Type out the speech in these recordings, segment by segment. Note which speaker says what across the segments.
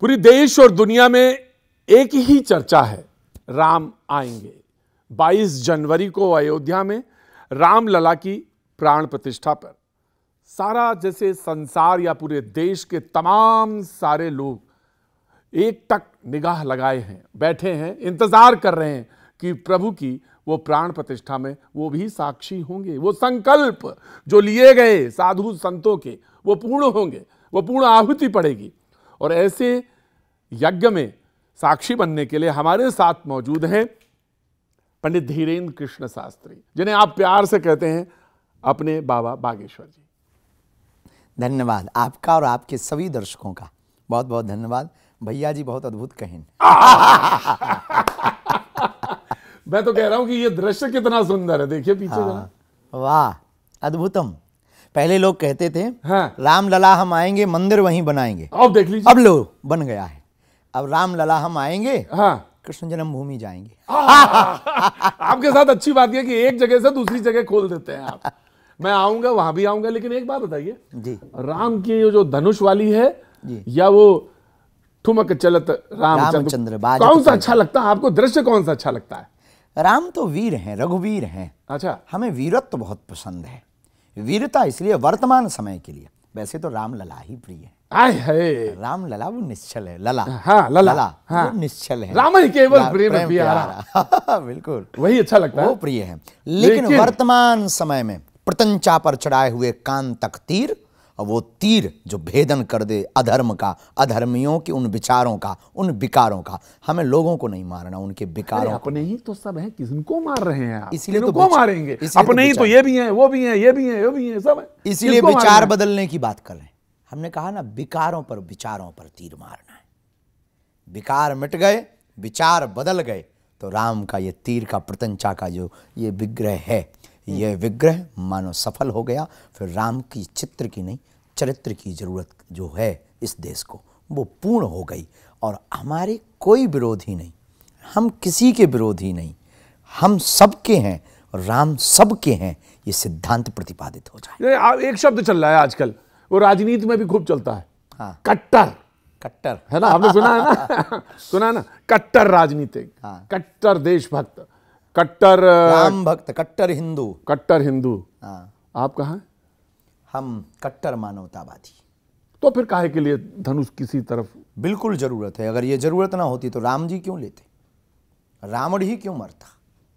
Speaker 1: पूरी देश और दुनिया में एक ही चर्चा है, राम आएंगे। 22 जनवरी को अयोध्या में रामलला की प्राण प्रतिष्ठा पर सारा जैसे संसार या पूरे देश के तमाम सारे लोग एक टक निगाह लगाए हैं, बैठे हैं, इंतजार कर रहे हैं कि प्रभु की वो प्राण प्रतिष्ठा में वो भी साक्षी होंगे। वो संकल्प जो लिए गए साधु संतों के वो पूर्ण होंगे, वो पूर्ण आहुति पड़ेगी। और ऐसे यज्ञ में साक्षी बनने के लिए हमारे साथ मौजूद हैं पंडित धीरेन्द्र कृष्ण शास्त्री, जिन्हें आप प्यार से कहते हैं अपने बाबा बागेश्वर जी।
Speaker 2: धन्यवाद आपका और आपके सभी दर्शकों का बहुत बहुत धन्यवाद। भैया जी बहुत अद्भुत कहें।
Speaker 1: मैं तो कह रहा हूं कि ये दृश्य कितना सुंदर है, देखिए पीछे जरा।
Speaker 2: वाह अद्भुतम। पहले लोग कहते थे
Speaker 1: हाँ।
Speaker 2: रामलला हम आएंगे मंदिर वहीं बनाएंगे,
Speaker 1: अब देख लीजिए,
Speaker 2: अब लो बन गया है। अब रामलला हम आएंगे,
Speaker 1: हाँ,
Speaker 2: कृष्ण जन्मभूमि जाएंगे।
Speaker 1: आपके साथ अच्छी बात यह कि एक जगह से दूसरी जगह खोल देते हैं आप। मैं आऊंगा, वहां भी आऊंगा, लेकिन एक बात बताइए
Speaker 2: जी,
Speaker 1: राम की जो धनुष वाली है
Speaker 2: जी,
Speaker 1: या वो ठुमक चलत
Speaker 2: रामचंद्र
Speaker 1: कौन सा अच्छा लगता है आपको? दृश्य कौन सा अच्छा लगता है?
Speaker 2: राम तो वीर हैं, रघुवीर हैं।
Speaker 1: अच्छा,
Speaker 2: हमें वीरत्व बहुत पसंद है। वीरता इसलिए वर्तमान समय के लिए, वैसे तो रामलला ही प्रिय है।
Speaker 1: आय है,
Speaker 2: रामलला वो निश्चल है, लला
Speaker 1: हाँ लला, हाँ,
Speaker 2: वो निश्चल है।
Speaker 1: राम ही केवल प्रेम प्यारा।
Speaker 2: बिल्कुल
Speaker 1: वही अच्छा लगता है,
Speaker 2: वो प्रिय है। लेकिन वर्तमान समय में प्रत्यंचा पर चढ़ाए हुए कान तक तीर, और वो तीर जो भेदन कर दे अधर्म का, अधर्मियों के उन विचारों का, उन विकारों का। हमें लोगों को नहीं मारना, उनके विकारों को।
Speaker 1: अपने ही तो सब है, किसको मार रहे हैं आप?
Speaker 2: इसीलिए तो
Speaker 1: को मारेंगे, अपने ही तो ये भी हैं, वो भी हैं, ये भी हैं, वो भी हैं, सब है।
Speaker 2: इसीलिए विचार बदलने की बात कर रहे हैं। हमने कहा ना, विकारों पर विचारों पर तीर मारना है। विकार मिट गए, विचार बदल गए, तो राम का ये तीर का, प्रत्यंचा का जो ये विग्रह है, यह विग्रह मानो सफल हो गया। फिर राम की चित्र की नहीं, चरित्र की जरूरत जो है इस देश को, वो पूर्ण हो गई। और हमारे कोई विरोधी नहीं, हम किसी के विरोधी नहीं, हम सबके हैं और राम सबके हैं, ये सिद्धांत प्रतिपादित हो जाए।
Speaker 1: एक शब्द चल रहा है आजकल, वो राजनीति में भी खूब चलता है,
Speaker 2: हाँ,
Speaker 1: कट्टर।
Speaker 2: कट्टर
Speaker 1: है ना, आपने सुना है ना? सुना है ना, कट्टर राजनीतिक,
Speaker 2: हाँ,
Speaker 1: कट्टर देशभक्त, कट्टर
Speaker 2: राम भक्त, कट्टर हिंदू,
Speaker 1: कट्टर हिंदू।
Speaker 2: हाँ,
Speaker 1: आप कहाँ हैं?
Speaker 2: हम कट्टर मानवतावादी।
Speaker 1: तो फिर काहे के लिए धनुष किसी तरफ?
Speaker 2: बिल्कुल जरूरत है। अगर ये जरूरत ना होती तो राम जी क्यों लेते, रावण ही क्यों मरता?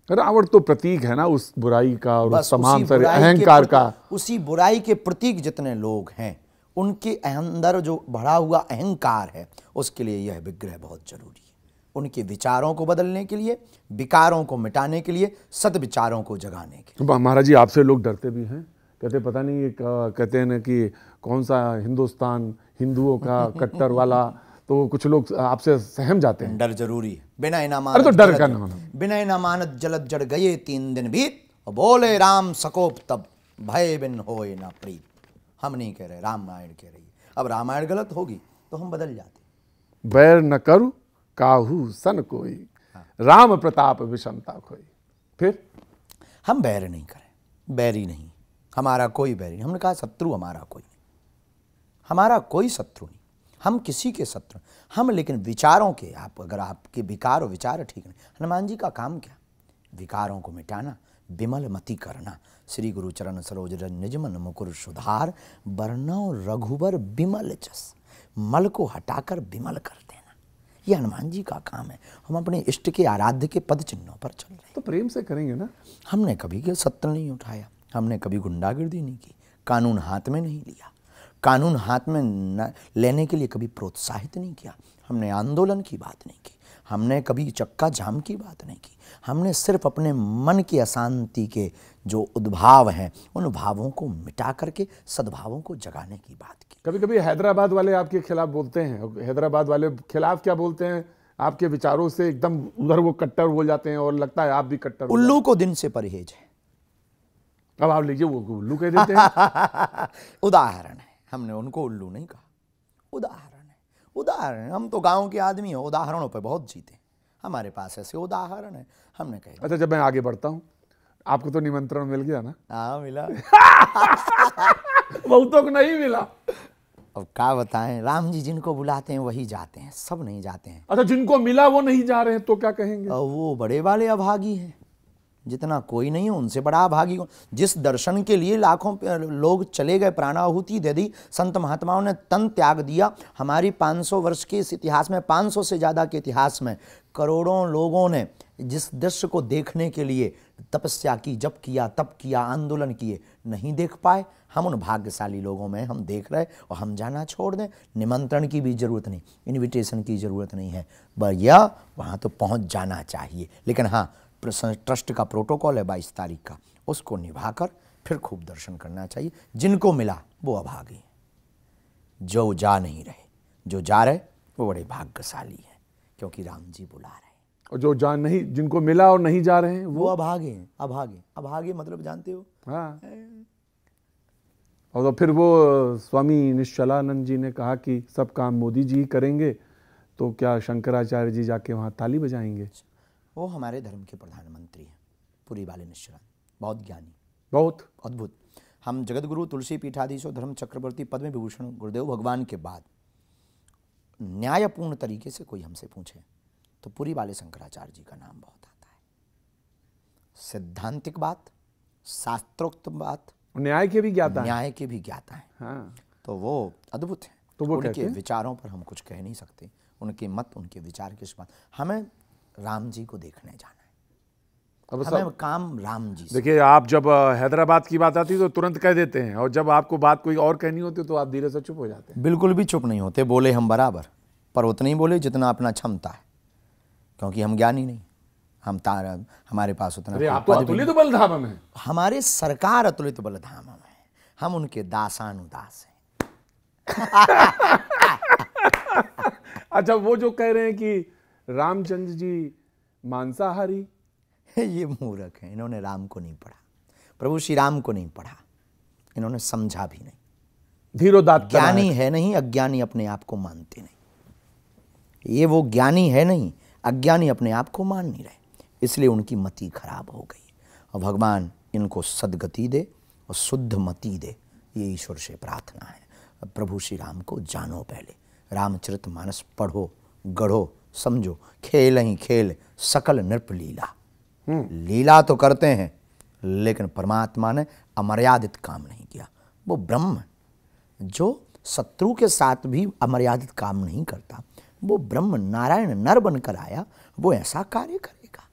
Speaker 1: रावण तो प्रतीक है ना उस बुराई का और उस तमाम सारे
Speaker 2: बुराई
Speaker 1: अहंकार का।
Speaker 2: उसी बुराई के प्रतीक जितने लोग हैं, उनके अंदर जो बढ़ा हुआ अहंकार है, उसके लिए यह विग्रह बहुत जरूरी है। उनके विचारों को बदलने के लिए, विकारों को मिटाने के लिए, सद्विचारों को जगाने के लिए।
Speaker 1: महाराज जी, आपसे लोग डरते भी हैं, कहते पता नहीं ये कहते हैं ना कि कौन सा हिंदुस्तान हिंदुओं का कट्टर वाला, तो कुछ लोग आपसे सहम जाते हैं।
Speaker 2: डर जरूरी है। बिना
Speaker 1: अरे तो डर का नाम,
Speaker 2: बिना इनामानत जलद जड़ गए 3 दिन बीत, और बोले राम सकोप तब भय बिन होए ना प्रीत। हम नहीं कह रहे, रामायण कह रही है। अब रामायण गलत होगी तो हम बदल जाते।
Speaker 1: बैर न करू काहू सन कोई, राम प्रताप विषमता खोई। फिर
Speaker 2: हम बैर नहीं करें, बैरी नहीं, हमारा कोई बैरी नहीं। हमने कहा शत्रु हमारा कोई नहीं, हमारा कोई शत्रु नहीं, हम किसी के शत्रु। हम लेकिन विचारों के, आप अगर आपके विकार और विचार ठीक नहीं, हनुमान जी का काम क्या? विकारों को मिटाना, विमल मति करना। श्री गुरु चरण सरोज रज निज मन मुकुर सुधार, बरनौ रघुबर विमल जस। मल को हटाकर विमल कर देना, ये हनुमान जी का काम है। हम अपने इष्ट के आराध्य के पद चिन्हों पर चल रहे हैं,
Speaker 1: तो प्रेम से करेंगे ना।
Speaker 2: हमने कभी के शस्त्र नहीं उठाया, हमने कभी गुंडागर्दी नहीं की, कानून हाथ में नहीं लिया, कानून हाथ में लेने के लिए कभी प्रोत्साहित नहीं किया। हमने आंदोलन की बात नहीं की, हमने कभी चक्का जाम की बात नहीं की। हमने सिर्फ अपने मन की अशांति के जो उद्भाव हैं, उन भावों को मिटा करके सद्भावों को जगाने की बात की।
Speaker 1: कभी कभी हैदराबाद वाले आपके खिलाफ बोलते हैं, हैदराबाद वाले खिलाफ क्या बोलते हैं, आपके विचारों से एकदम उधर वो कट्टर बोल जाते हैं और लगता है आप भी कट्टर।
Speaker 2: उल्लू को दिन से परहेज है।
Speaker 1: अब आप लीजिए, वो उल्लू कह देते हैं।
Speaker 2: उदाहरण है, हमने उनको उल्लू नहीं कहा, उदाहरण है। उदाहरण, हम तो गांव के आदमी हैं, उदाहरणों पे बहुत जीते, हमारे पास ऐसे उदाहरण है। हमने कहा
Speaker 1: अच्छा, जब मैं आगे बढ़ता हूँ, आपको तो निमंत्रण मिल गया ना?
Speaker 2: हाँ मिला।
Speaker 1: बहुतों को नहीं मिला।
Speaker 2: अब क्या बताएं, राम जी जिनको बुलाते हैं वही जाते हैं, सब नहीं जाते हैं।
Speaker 1: अच्छा, जिनको मिला वो नहीं जा रहे हैं तो क्या कहेंगे?
Speaker 2: और वो बड़े वाले अभागी हैं, जितना कोई नहीं है उनसे बड़ा अभागी कौन? जिस दर्शन के लिए लाखों लोग चले गए, प्राणाहुति दे दी, संत महात्माओं ने तन त्याग दिया। हमारी 500 वर्ष के इस इतिहास में, 500 से ज़्यादा के इतिहास में करोड़ों लोगों ने जिस दृश्य को देखने के लिए तपस्या की, जप किया, तप किया, आंदोलन किए, नहीं देख पाए। हम उन भाग्यशाली लोगों में हम देख रहे और हम जाना छोड़ दें? निमंत्रण की भी जरूरत नहीं, इनविटेशन की जरूरत नहीं है, भैया वहाँ तो पहुँच जाना चाहिए। लेकिन हाँ, ट्रस्ट का प्रोटोकॉल है 22 तारीख का, उसको निभाकर फिर खूब दर्शन करना चाहिए। जिनको मिला वो अभागी हैं, जो जा नहीं रहे, जो जा रहे वो बड़े भाग्यशाली हैं, क्योंकि राम जी बुला रहे हैं।
Speaker 1: और जो जा नहीं, जिनको मिला और नहीं जा रहे हैं
Speaker 2: वो अभागे हैं। अभागे, अभागे मतलब जानते हो?
Speaker 1: हाँ। और तो फिर वो स्वामी निश्चलानंद जी ने कहा कि सब काम मोदी जी ही करेंगे, तो क्या शंकराचार्य जी जाके वहाँ ताली बजाएंगे?
Speaker 2: वो हमारे धर्म के प्रधानमंत्री हैं, पुरी वाले निश्चलानंद, बहुत ज्ञानी,
Speaker 1: बहुत
Speaker 2: अद्भुत। हम जगतगुरु तुलसी पीठाधीशो धर्म चक्रवर्ती पद्म विभूषण गुरुदेव भगवान के बाद न्यायपूर्ण तरीके से कोई हमसे पूछे तो पुरी वाले शंकराचार्य जी का नाम बहुत आता है। सिद्धांतिक बात, शास्त्रोक्त बात,
Speaker 1: न्याय के भी ज्ञाता है।
Speaker 2: न्याय के भी ज्ञाता है।
Speaker 1: हाँ।
Speaker 2: तो वो अद्भुत है।
Speaker 1: तो वो
Speaker 2: उनके विचारों पर हम कुछ कह नहीं सकते, उनके मत, उनके विचार के बात। हमें राम जी को देखने जाना है, हमें काम राम जी से।
Speaker 1: देखिए, आप जब हैदराबाद की बात आती है तो तुरंत कह देते हैं, और जब आपको बात कोई और कहनी होती है तो आप धीरे से चुप हो जाते हैं।
Speaker 2: बिल्कुल भी चुप नहीं होते, बोले हम बराबर, पर उतना ही बोले जितना अपना क्षमता है, क्योंकि हम ज्ञानी नहीं, हम हमारे पास उतना।
Speaker 1: अरे आप तो अतुलित बलधाम में,
Speaker 2: हमारे सरकार अतुलित बलधाम में, हम उनके दासानुदास हैं।
Speaker 1: अच्छा, वो जो कह रहे हैं कि रामचंद्र जी मांसाहारी,
Speaker 2: ये मूर्ख हैं, इन्होंने राम को नहीं पढ़ा, प्रभु श्री राम को नहीं पढ़ा, इन्होंने समझा भी नहीं।
Speaker 1: धीरोदात्त
Speaker 2: ज्ञानी है नहीं, अज्ञानी अपने आप को मानते नहीं। ये वो ज्ञानी है नहीं, अज्ञानी अपने आप को मान नहीं रहे, इसलिए उनकी मति खराब हो गई। और भगवान इनको सद्गति दे और शुद्ध मति दे, ये ईश्वर से प्रार्थना है। प्रभु श्री राम को जानो, पहले रामचरितमानस पढ़ो, गढ़ो, समझो। खेल ही खेल सकल नृप लीला, लीला तो करते हैं लेकिन परमात्मा ने अमर्यादित काम नहीं किया। वो ब्रह्म जो शत्रु के साथ भी अमर्यादित काम नहीं करता, वो ब्रह्म नारायण नर बनकर आया, वो ऐसा कार्य करेगा?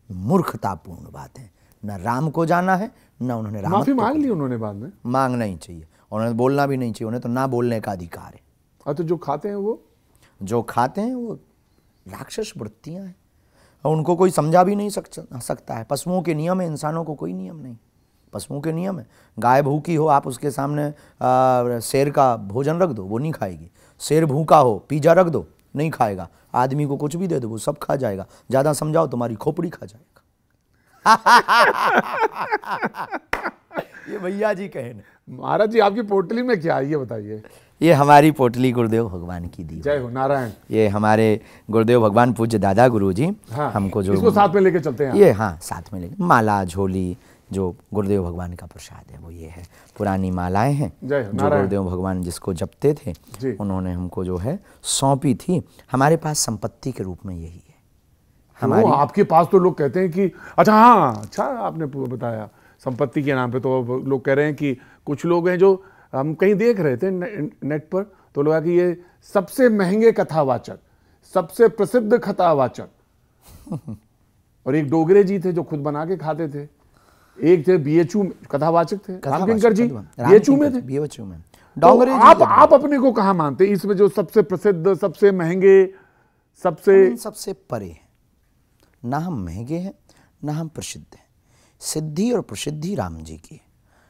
Speaker 2: मूर्खतापूर्ण बात है। न राम को जाना है, न उन्होंने राम।
Speaker 1: माफी मांग ली उन्होंने बाद में?
Speaker 2: मांगना ही चाहिए, उन्हें बोलना भी नहीं चाहिए, उन्हें तो ना बोलने का अधिकार है।
Speaker 1: और तो जो खाते हैं
Speaker 2: जो खाते हैं वो राक्षस वृत्तियां हैं, और उनको कोई समझा भी नहीं सकता है। पशुओं के नियम है, इंसानों को कोई नियम नहीं। पशुओं के नियम है, गाय भूखी हो, आप उसके सामने शेर का भोजन रख दो, वो नहीं खाएगी। शेर भूखा हो, पिज्जा रख दो, नहीं खाएगा। आदमी को कुछ भी दे दो, वो सब खा जाएगा। ज़्यादा समझाओ तुम्हारी खोपड़ी खा जाएगा। ये भैया जी कहे न।
Speaker 1: महाराज जी, आपकी पोटली में क्या है ये बताइए?
Speaker 2: ये हमारी पोटली गुरुदेव भगवान की दी।
Speaker 1: जय हो नारायण।
Speaker 2: ये हमारे गुरुदेव भगवान पूज्य दादा गुरु जी।
Speaker 1: हाँ,
Speaker 2: हमको जो
Speaker 1: इसको साथ में लेके चलते हैं।
Speaker 2: ये हाँ, साथ में लेके माला झोली जो गुरुदेव भगवान का प्रसाद है वो ये है। पुरानी मालाएं हैं जो गुरुदेव भगवान जिसको जपते थे, उन्होंने हमको जो है सौंपी थी। हमारे पास संपत्ति के रूप में यही है
Speaker 1: हमारी। आपके पास तो लोग कहते हैं कि अच्छा, हाँ अच्छा आपने बताया संपत्ति के नाम पे, तो लोग कह रहे हैं कि कुछ लोग हैं जो हम कहीं देख रहे थे नेट पर, तो लोग कि ये सबसे महंगे कथावाचक, सबसे प्रसिद्ध कथावाचक। और एक डोगरे जी थे जो खुद बना के खाते थे, एक थे बीएचयू कथावाचक थे, रामकिंकर जी बीएचयू में थे।
Speaker 2: बीएचयू में
Speaker 1: डोगरे जी। आप अपने को कहाँ मानते हैं इसमें, जो सबसे प्रसिद्ध, सबसे महंगे,
Speaker 2: सबसे परे है? ना हम महंगे हैं, ना हम प्रसिद्ध हैं। सिद्धि और प्रसिद्धि राम जी की।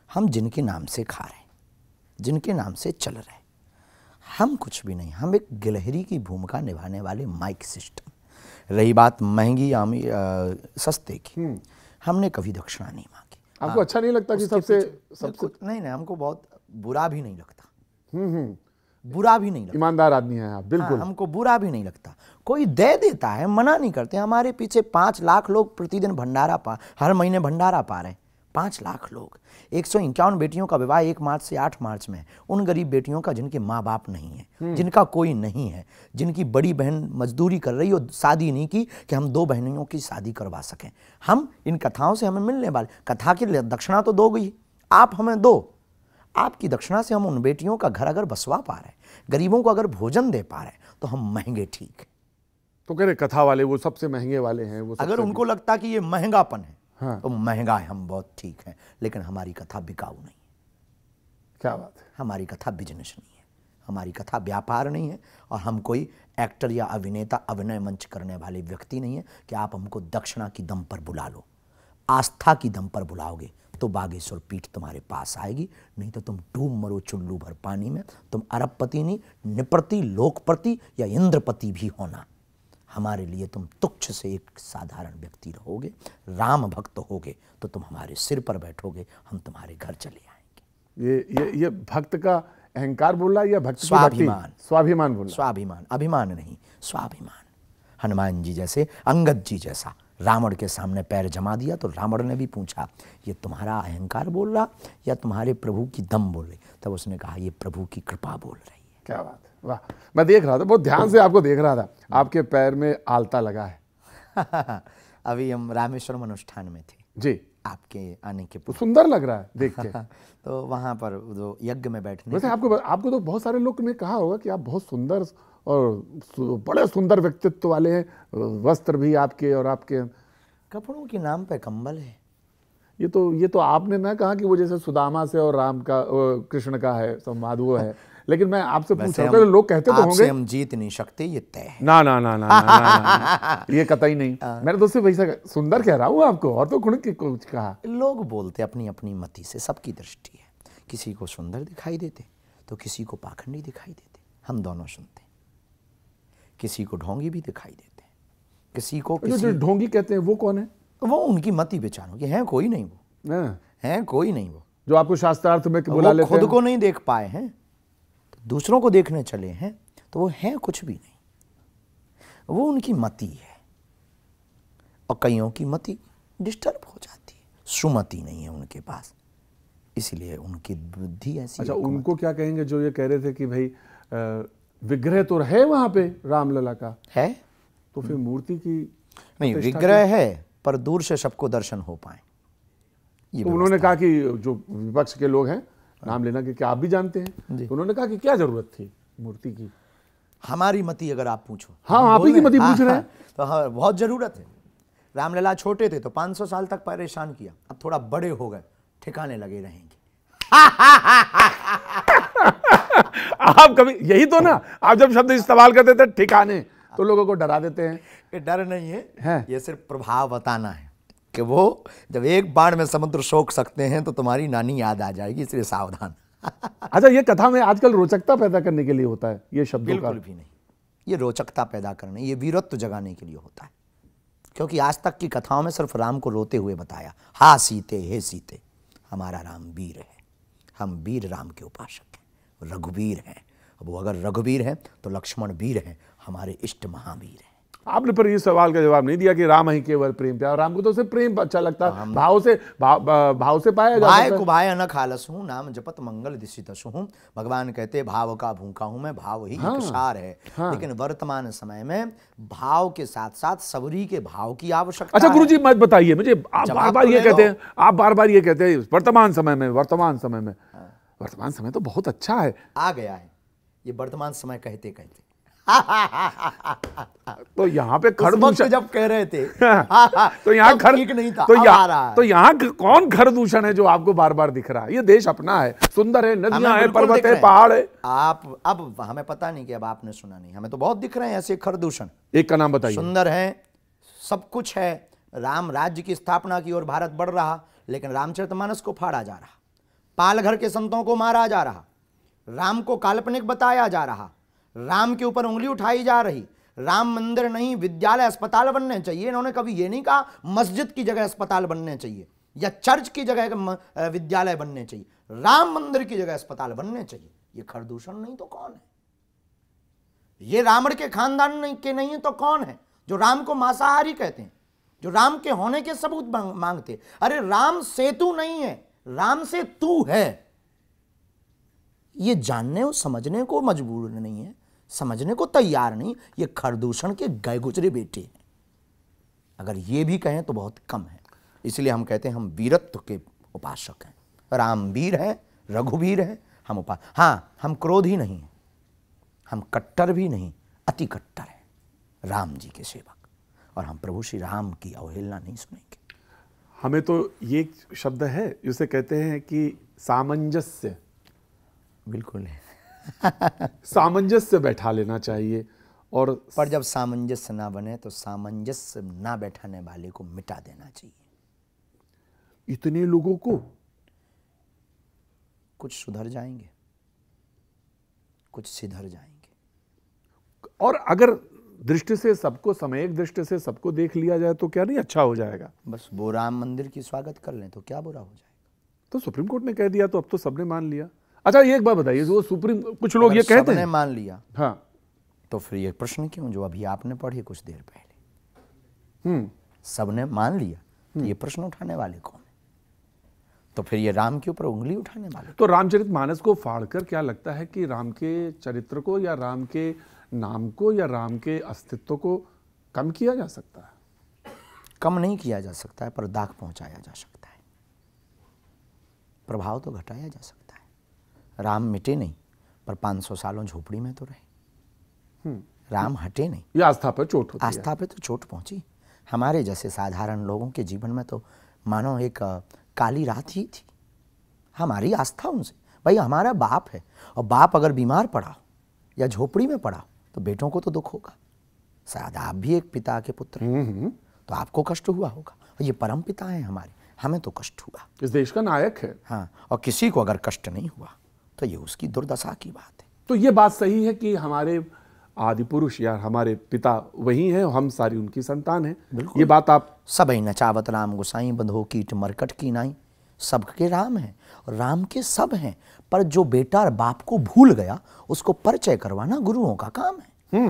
Speaker 2: हम जिनके नाम से खा रहे हैं, जिनके नाम से चल रहे हैं, हम कुछ भी नहीं। हम एक गिलहरी की भूमिका निभाने वाले माइक सिस्टम। रही बात महंगी सस्ते की, हमने कभी दक्षिणा नहीं मांगी।
Speaker 1: आपको अच्छा नहीं लगता कि सबसे
Speaker 2: नहीं, हमको बहुत बुरा भी नहीं लगता। बुरा भी नहीं लगता।
Speaker 1: ईमानदार आदमी हैं आप, बिल्कुल।
Speaker 2: हमको बुरा भी नहीं लगता। कोई दे देता है, मना नहीं करते। हमारे पीछे 5 लाख लोग प्रतिदिन भंडारा हर महीने भंडारा पा रहे हैं। 5 लाख लोग, 151 बेटियों का विवाह 1 मार्च से 8 मार्च में है। उन गरीब बेटियों का जिनके माँ बाप नहीं है, जिनका कोई नहीं है, जिनकी बड़ी बहन मजदूरी कर रही हो, शादी नहीं की कि हम 2 बहनों की शादी करवा सकें। हम इन कथाओं से हमें मिलने वाले, कथा की दक्षिणा तो दोगी आप, हमें दो। आपकी दक्षिणा से हम उन बेटियों का घर अगर बसवा पा रहे हैं, गरीबों को अगर भोजन दे पा रहे हैं, तो हम महंगे ठीक है।
Speaker 1: तो कह रहे कथा वाले वो सबसे महंगे वाले हैं, वो
Speaker 2: अगर उनको लगता कि ये महंगापन है,
Speaker 1: हाँ।
Speaker 2: तो महंगा है, हम बहुत ठीक हैं, लेकिन हमारी कथा बिकाऊ नहीं है।
Speaker 1: क्या बात है।
Speaker 2: हमारी कथा बिजनेस नहीं है, हमारी कथा व्यापार नहीं है, और हम कोई एक्टर या अभिनेता अभिनय मंच करने वाले व्यक्ति नहीं है कि आप हमको दक्षिणा की दम पर बुला लो। आस्था की दम पर बुलाओगे तो बागेश्वर पीठ तुम्हारे पास आएगी, नहीं तो तुम डूब मरो चुल्लू भर पानी में। तुम अरबपति नहीं, निपति, लोकपति या इंद्रपति भी होना, हमारे लिए तुम तुच्छ से एक साधारण व्यक्ति रहोगे। राम भक्त होगे तो तुम हमारे सिर पर बैठोगे, हम तुम्हारे घर चले आएंगे।
Speaker 1: ये भक्त का अहंकार बोल रहा है या भक्त की
Speaker 2: स्वाभिमान?
Speaker 1: भक्ति? स्वाभिमान बोल रहा है।
Speaker 2: स्वाभिमान, अभिमान नहीं, स्वाभिमान। हनुमान जी जैसे, अंगद जी जैसा रावण के सामने पैर जमा दिया तो रावण ने भी पूछा, ये तुम्हारा अहंकार बोल रहा या तुम्हारे प्रभु की दम बोल रही? तब उसने कहा, ये प्रभु की कृपा बोल रही है।
Speaker 1: क्या बात है, वाह। मैं देख रहा था, बहुत ध्यान से आपको देख रहा था, आपके पैर में आलता लगा है।
Speaker 2: अभी हम रामेश्वरम अनुष्ठान में थे
Speaker 1: जी,
Speaker 2: आपके आने के
Speaker 1: तो सुंदर लग रहा है देख के।
Speaker 2: तो वहाँ पर जो यज्ञ में बैठने,
Speaker 1: वैसे आपको तो बहुत सारे लोग ने कहा होगा कि आप बहुत सुंदर और बड़े सुंदर व्यक्तित्व वाले हैं, वस्त्र भी आपके, और आपके
Speaker 2: कपड़ों के नाम पे कंबल है।
Speaker 1: ये तो आपने ना कहा कि वो जैसे सुदामा से और राम का, कृष्ण का है संवाद वो है, लेकिन मैं आपसे पूछ रहा हूं, लोग कहते तो होंगे
Speaker 2: हम जीत नहीं सकते, ये तय है।
Speaker 1: ना ना ना ना, ना, ना, ना, ना ये कतई नहीं। मैंने तो सिर्फ वैसा सुंदर कह रहा हूँ आपको, और तो कुछ कहा।
Speaker 2: लोग बोलते अपनी अपनी मति से, सबकी दृष्टि है, किसी को सुंदर दिखाई देते तो किसी को पाखंडी दिखाई देते। हम दोनों सुनते, किसी को ढोंगी भी दिखाई देते, किसी को
Speaker 1: जो ढोंगी कहते हैं वो कौन है?
Speaker 2: वो उनकी मति विचारों की है, कोई नहीं वो है, कोई नहीं वो
Speaker 1: जो आपको शास्त्रार्थ में बुला लेते हैं।
Speaker 2: खुद को नहीं देख पाए हैं तो दूसरों को देखने चले हैं, तो वो है कुछ भी नहीं, वो उनकी मति है। और कईयों की मति डिस्टर्ब हो जाती है, सुमति नहीं है उनके पास, इसलिए उनकी बुद्धि ऐसी।
Speaker 1: अच्छा, उनको क्या कहेंगे जो ये कह रहे थे कि भाई विग्रह तो है वहां पे रामलला का
Speaker 2: है,
Speaker 1: तो फिर मूर्ति की
Speaker 2: नहीं, विग्रह है पर दूर से सबको दर्शन हो पाए।
Speaker 1: तो उन्होंने कहा कि जो विपक्ष के लोग हैं, नाम लेना कि क्या आप भी जानते हैं, तो उन्होंने कहा कि क्या जरूरत थी मूर्ति की?
Speaker 2: हमारी मति अगर आप पूछो,
Speaker 1: हाँ, आप ही की मति पूछ रहे हैं,
Speaker 2: तो हाँ, बहुत जरूरत है। रामलला छोटे थे तो 500 साल तक परेशान किया, अब थोड़ा बड़े हो गए, ठिकाने लगे रहेंगे।
Speaker 1: आप कभी यही तो ना, आप जब शब्द इस्तेमाल करते थे ठिकाने, तो लोगों को डरा देते हैं।
Speaker 2: ये डर नहीं है, ये सिर्फ प्रभाव बताना है कि वो जब एक बाण में समुद्र सोख सकते हैं तो तुम्हारी नानी याद आ जाएगी, इसलिए सावधान।
Speaker 1: अच्छा, ये कथा में आजकल रोचकता पैदा करने के लिए होता है ये शब्दों का?
Speaker 2: बिल्कुल भी नहीं, ये रोचकता पैदा करने, ये वीरत्व जगाने के लिए होता है। क्योंकि आज तक की कथाओं में सिर्फ राम को रोते हुए बताया, हा सीते, हे सीते, हमारा राम वीर है, हम वीर राम के उपासक हैं, रघुवीर हैं। अब वो अगर रघुवीर हैं तो लक्ष्मण वीर हैं, हमारे इष्ट महावीर हैं।
Speaker 1: आपने पर इस सवाल का जवाब नहीं दिया कि राम ही केवल प्रेम प्यार। राम को तो सिर्फ प्रेम अच्छा लगता है, भाव से पाया जाता है।
Speaker 2: भाई को भाई अनख आलस हूँ, नाम जपत मंगल दिशितस हूँ। भगवान कहते भाव का भूखा हूं मैं, भाव ही एक सार है। लेकिन वर्तमान समय में भाव के साथ साथ सबरी के भाव की आवश्यकता।
Speaker 1: अच्छा गुरुजी, मत बताइए मुझे, आप बार बार ये कहते हैं, आप बार बार ये कहते हैं वर्तमान समय में, वर्तमान समय तो बहुत अच्छा है,
Speaker 2: आ गया है ये वर्तमान समय कहते कहते।
Speaker 1: तो यहाँ पे खरदूषण
Speaker 2: जब कह रहे थे
Speaker 1: तो यहाँ
Speaker 2: ठीक नहीं था,
Speaker 1: तो यहाँ कौन खरदूषण है जो आपको बार बार दिख रहा है? ये देश अपना है, सुंदर है, नदियां है, पर्वत है, पहाड़ है।
Speaker 2: आप अब हमें पता नहीं कि अब आपने सुना नहीं, हमें तो बहुत दिख रहे हैं ऐसे खरदूषण।
Speaker 1: एक का नाम बताइए।
Speaker 2: सुंदर है, सब कुछ है, राम राज्य की स्थापना की ओर भारत बढ़ रहा, लेकिन रामचरितमानस को फाड़ा जा रहा, पालघर के संतों को मारा जा रहा, राम को काल्पनिक बताया जा रहा, राम के ऊपर उंगली उठाई जा रही। राम मंदिर नहीं, विद्यालय अस्पताल बनने चाहिए। इन्होंने कभी ये नहीं कहा मस्जिद की जगह अस्पताल बनने चाहिए या चर्च की जगह विद्यालय बनने चाहिए, राम मंदिर की जगह अस्पताल बनने चाहिए। ये खरदूषण नहीं तो कौन है? ये रावण के खानदान के नहीं है तो कौन है जो राम को मांसाहारी कहते हैं? जो राम के होने के सबूत मांगते। अरे राम सेतु नहीं है, राम से तू है, ये जानने और समझने को मजबूर नहीं है, समझने को तैयार नहीं। ये खरदूषण के गए गुजरे बेटे हैं। अगर ये भी कहें तो बहुत कम है। इसलिए हम कहते हैं हम वीरत्व के उपासक हैं। राम वीर है, रघुवीर है, हम हाँ, हम क्रोधी नहीं हैं, हम कट्टर भी नहीं, अति कट्टर है राम जी के सेवक, और हम प्रभु श्री राम की अवहेलना नहीं सुनेंगे।
Speaker 1: हमें तो ये शब्द है जिसे कहते हैं कि सामंजस्य,
Speaker 2: बिल्कुल है।
Speaker 1: सामंजस्य बैठा लेना चाहिए। और
Speaker 2: पर जब सामंजस्य ना बने तो सामंजस्य ना बैठाने वाले को मिटा देना चाहिए।
Speaker 1: इतने लोगों को
Speaker 2: कुछ सुधर जाएंगे, कुछ सिधर जाएंगे।
Speaker 1: और अगर दृष्टि से सबको, समयक दृष्टि से सबको देख लिया जाए तो क्या नहीं अच्छा हो जाएगा।
Speaker 2: बस वो राम मंदिर की स्वागत कर लें तो क्या बुरा हो जाएगा।
Speaker 1: तो सुप्रीम कोर्ट ने कह दिया तो अब तो सबने मान लिया। अच्छा ये एक बात बताइए, जो सुप्रीम, कुछ लोग ये कहते हैं
Speaker 2: मान लिया,
Speaker 1: हाँ,
Speaker 2: तो फिर ये प्रश्न क्यों जो अभी आपने पढ़े कुछ देर पहले, सबने मान लिया, तो ये प्रश्न उठाने वाले कौन है? तो फिर ये राम के ऊपर उंगली उठाने वाले।
Speaker 1: तो रामचरितमानस को फाड़कर क्या लगता है कि राम के चरित्र को या राम के नाम को या राम के अस्तित्व को कम किया जा सकता है?
Speaker 2: कम नहीं किया जा सकता है, पर दाग पहुंचाया जा सकता है, प्रभाव तो घटाया जा सकता है। राम मिटे नहीं, पर 500 सालों झोपड़ी में तो रहे। राम हटे नहीं,
Speaker 1: ये आस्था पर चोट होती है।
Speaker 2: आस्था पे तो चोट पहुंची। हमारे जैसे साधारण लोगों के जीवन में तो मानो एक काली रात ही थी। हमारी आस्था उनसे, भाई हमारा बाप है, और बाप अगर बीमार पड़ा या झोपड़ी में पड़ा तो बेटों को तो दुख होगा। शायद आप भी एक पिता के पुत्र हैं, तो आपको कष्ट हुआ होगा। और ये परम पिता हैं हमारे, हमें तो कष्ट हुआ।
Speaker 1: इस देश का नायक है।
Speaker 2: हाँ, और किसी को अगर कष्ट नहीं हुआ तो ये उसकी दुर्दशा की बात है।
Speaker 1: तो ये बात सही है कि हमारे आदि पुरुष या हमारे पिता वही हैं, हम सारी उनकी संतान हैं। ये बात आप
Speaker 2: सबई नचावत राम गोसाई बंधो कीट मरकट की नाई, सबके राम हैं और राम के सब हैं। पर जो बेटा बाप को भूल गया उसको परिचय करवाना गुरुओं का काम है।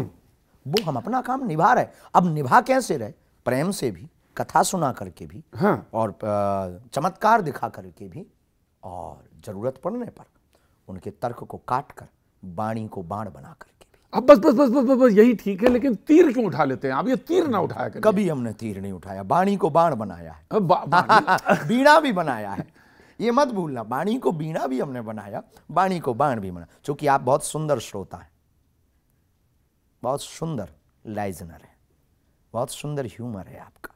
Speaker 2: वो हम अपना काम निभा रहे। अब निभा कैसे रहे? प्रेम से भी, कथा सुना करके भी,
Speaker 1: हाँ।
Speaker 2: और चमत्कार दिखा करके भी, और जरूरत पड़ने पर उनके तर्क को काट कर वाणी को बाण बना करके भी।
Speaker 1: अब बस बस बस बस बस, बस यही ठीक है, लेकिन तीर क्यों उठा लेते हैं आप? ये तीर ना उठाया करिए।
Speaker 2: कभी हमने तीर नहीं उठाया, वाणी को बाण बनाया है।
Speaker 1: बाणी
Speaker 2: बीणा भी बनाया है, ये मत भूलना। वाणी को बीणा भी हमने बनाया, वाणी को बाण भी बनाया। चूंकि आप बहुत सुंदर श्रोता हैं, बहुत सुंदर लाइजनर है, बहुत सुंदर ह्यूमर है आपका,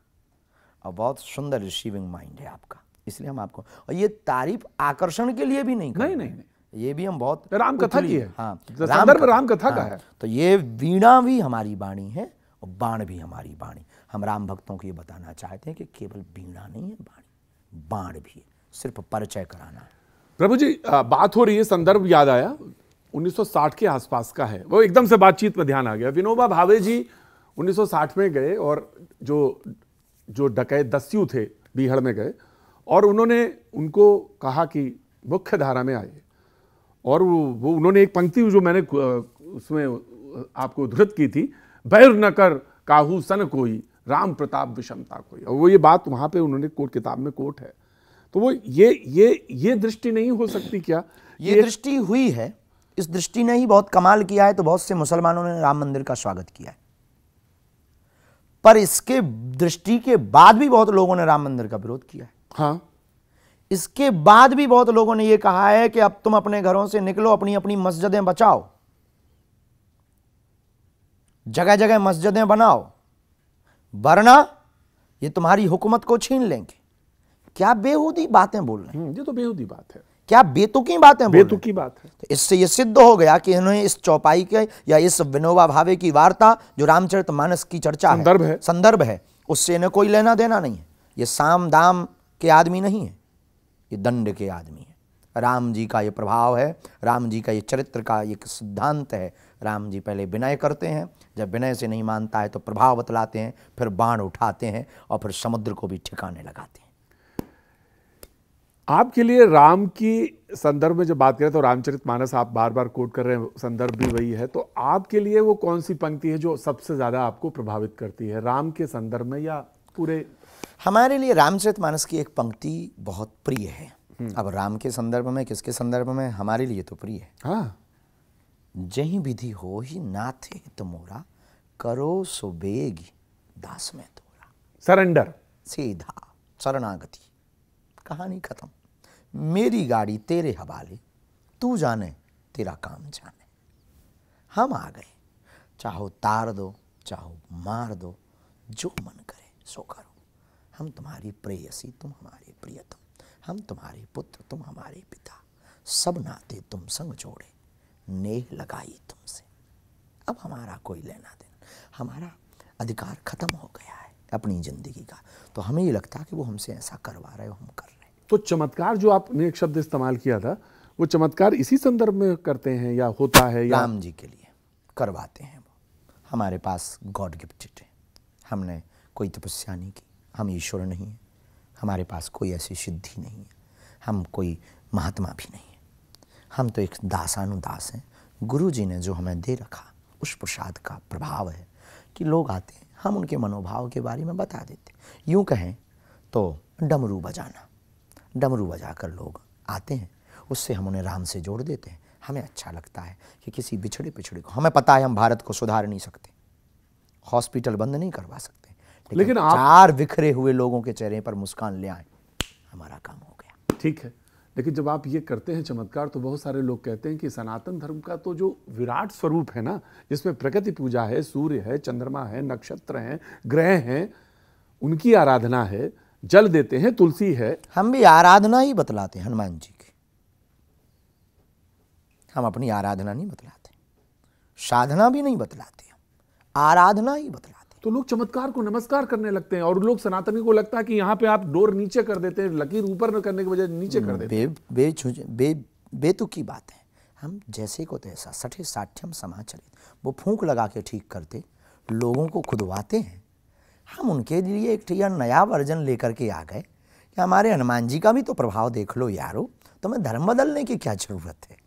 Speaker 2: और बहुत सुंदर रिसीविंग माइंड है आपका, इसलिए हम आपको, और ये तारीफ आकर्षण के लिए भी नहीं कर रहे हैं। ये भी हम बहुत
Speaker 1: राम कथा की है।
Speaker 2: हाँ,
Speaker 1: राम कथा का है।
Speaker 2: तो ये वीणा भी हमारी वाणी है और बाण भी हमारी वाणी। हम राम भक्तों को ये बताना चाहते हैं कि केवल वीणा नहीं है, वाणी बाण भी है, सिर्फ परिचय कराना है।
Speaker 1: प्रभु जी, बात हो रही है, संदर्भ याद आया, 1960 के आसपास का है। वो एकदम से बातचीत में ध्यान आ गया। विनोबा भावे जी 1960 में गए, और जो डकैत दस्यु थे बीहड़ में गए, और उन्होंने उनको कहा कि मुख्य धारा में आइए। और वो उन्होंने एक पंक्ति जो मैंने उसमें आपको उद्धृत की थी, बैर न कर काहू सन कोई, राम प्रताप विषमता कोई। और वो ये बात वहां पे उन्होंने कोट किताब में कोट है। तो वो ये दृष्टि नहीं हो सकती क्या?
Speaker 2: ये दृष्टि हुई है। इस दृष्टि ने ही बहुत कमाल किया है। तो बहुत से मुसलमानों ने राम मंदिर का स्वागत किया है, पर इसके दृष्टि के बाद भी बहुत लोगों ने राम मंदिर का विरोध किया है।
Speaker 1: हाँ,
Speaker 2: इसके बाद भी बहुत लोगों ने यह कहा है कि अब तुम अपने घरों से निकलो, अपनी अपनी मस्जिदें बचाओ, जगह जगह मस्जिदें बनाओ, वरना ये तुम्हारी हुकूमत को छीन लेंगे। क्या बेहूदी बातें बोल रहे हैं?
Speaker 1: ये तो बेहूदी बात है,
Speaker 2: क्या बेतुकी बातें बोल रहे हैं?
Speaker 1: बेतुकी बात है।
Speaker 2: तो इससे यह सिद्ध हो गया कि इन्होंने इस चौपाई के या इस विनोबा भावे की वार्ता जो रामचरितमानस की चर्चा संदर्भ है, उससे इन्हें कोई लेना देना नहीं है। ये साम दाम के आदमी नहीं है, ये दंड के आदमी है। राम जी का ये प्रभाव है, राम जी का ये चरित्र का एक सिद्धांत है। राम जी पहले विनय करते हैं, जब विनय से नहीं मानता है तो प्रभाव बतलाते हैं, फिर बाण उठाते हैं और फिर समुद्र को भी ठिकाने लगाते हैं।
Speaker 1: आपके लिए राम की संदर्भ में जब बात करें तो रामचरितमानस आप बार बार कोट कर रहे हैं, संदर्भ भी वही है। तो आपके लिए वो कौन सी पंक्ति है जो सबसे ज्यादा आपको प्रभावित करती है, राम के संदर्भ में या पूरे?
Speaker 2: हमारे लिए रामचरितमानस की एक पंक्ति बहुत प्रिय है। अब राम के संदर्भ में, किसके संदर्भ में, हमारे लिए तो प्रिय है।
Speaker 1: हाँ,
Speaker 2: जही विधि हो ही नाथ हित मोरा, करो सो बेग दास में तोरा।
Speaker 1: सरेंडर,
Speaker 2: सीधा शरणागति, कहानी खत्म। मेरी गाड़ी तेरे हवाले, तू जाने तेरा काम जाने। हम आ गए, चाहो तार दो चाहो मार दो, जो मन करे सो करो। हम तुम्हारी प्रेयसी, तुम हमारे प्रियतम, हम तुम्हारे पुत्र, तुम हमारे पिता, सब नाते तुम संग जोड़े, नेह लगाई तुमसे। अब हमारा कोई लेना देना, हमारा अधिकार खत्म हो गया है अपनी जिंदगी का। तो हमें ये लगता है कि वो हमसे ऐसा करवा रहे हो, हम कर रहे हैं।
Speaker 1: तो चमत्कार जो आपने एक शब्द इस्तेमाल किया था, वो चमत्कार इसी संदर्भ में करते हैं या होता है या?
Speaker 2: राम जी के लिए करवाते हैं वो। हमारे पास गॉड गिफ्टेड है, हमने कोई तपस्या नहीं की, हम ईश्वर नहीं हैं, हमारे पास कोई ऐसी सिद्धि नहीं है, हम कोई महात्मा भी नहीं है, हम तो एक दासानुदास हैं। गुरु जी ने जो हमें दे रखा, उस प्रसाद का प्रभाव है कि लोग आते हैं, हम उनके मनोभाव के बारे में बता देते। यूँ कहें तो डमरू बजाना, डमरू बजाकर लोग आते हैं, उससे हम उन्हें राम से जोड़ देते हैं। हमें अच्छा लगता है कि किसी बिछड़े पिछड़े को, हमें पता है हम भारत को सुधार नहीं सकते, हॉस्पिटल बंद नहीं करवा सकते, लेकिन चार बिखरे हुए लोगों के चेहरे पर मुस्कान ले आए, हमारा काम हो गया।
Speaker 1: ठीक है, लेकिन जब आप ये करते हैं चमत्कार, तो बहुत सारे लोग कहते हैं कि सनातन धर्म का तो जो विराट स्वरूप है ना, जिसमें प्रकृति पूजा है, सूर्य है, चंद्रमा है, नक्षत्र हैं, ग्रह हैं, उनकी आराधना है, जल देते हैं, तुलसी है।
Speaker 2: हम भी आराधना ही बतलाते हैं हनुमान जी की, हम अपनी आराधना नहीं बतलाते, साधना भी नहीं बतलाते, आराधना ही बतलाते।
Speaker 1: तो लोग चमत्कार को नमस्कार करने लगते हैं, और लोग सनातनी को लगता है कि यहाँ पे आप डोर नीचे कर देते हैं, लकीर ऊपर करने के बजाय नीचे कर देते हैं।
Speaker 2: बेतुकी बात है। हम जैसे को तैसा, सठे साठ्यम समाचरित, वो फूंक लगा के ठीक करते, लोगों को खुदवाते हैं। हम उनके लिए एक नया वर्जन लेकर के आ गए कि हमारे हनुमान जी का भी तो प्रभाव देख लो यारो, तुम्हें धर्म बदलने की क्या जरूरत है।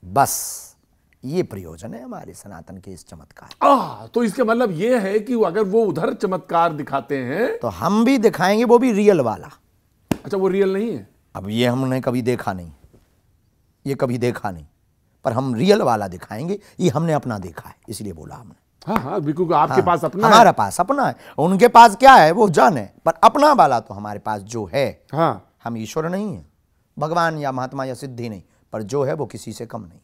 Speaker 2: बस ये प्रयोजन है हमारे सनातन के इस चमत्कार।
Speaker 1: तो इसके मतलब ये है कि अगर वो उधर चमत्कार दिखाते हैं
Speaker 2: तो हम भी दिखाएंगे, वो भी रियल वाला।
Speaker 1: अच्छा, वो रियल नहीं है?
Speaker 2: अब ये हमने कभी देखा नहीं, ये कभी देखा नहीं, पर हम रियल वाला दिखाएंगे। ये हमने अपना देखा है, इसलिए बोला हमने।
Speaker 1: हाँ हाँ, बिल्कुल, आपके पास अपना
Speaker 2: हमारा पास अपना है, उनके पास क्या है वो जाने, पर अपना वाला तो हमारे पास जो है।
Speaker 1: हाँ,
Speaker 2: हम ईश्वर नहीं है, भगवान या महात्मा या सिद्धि नहीं, पर जो है वो किसी से कम नहीं है।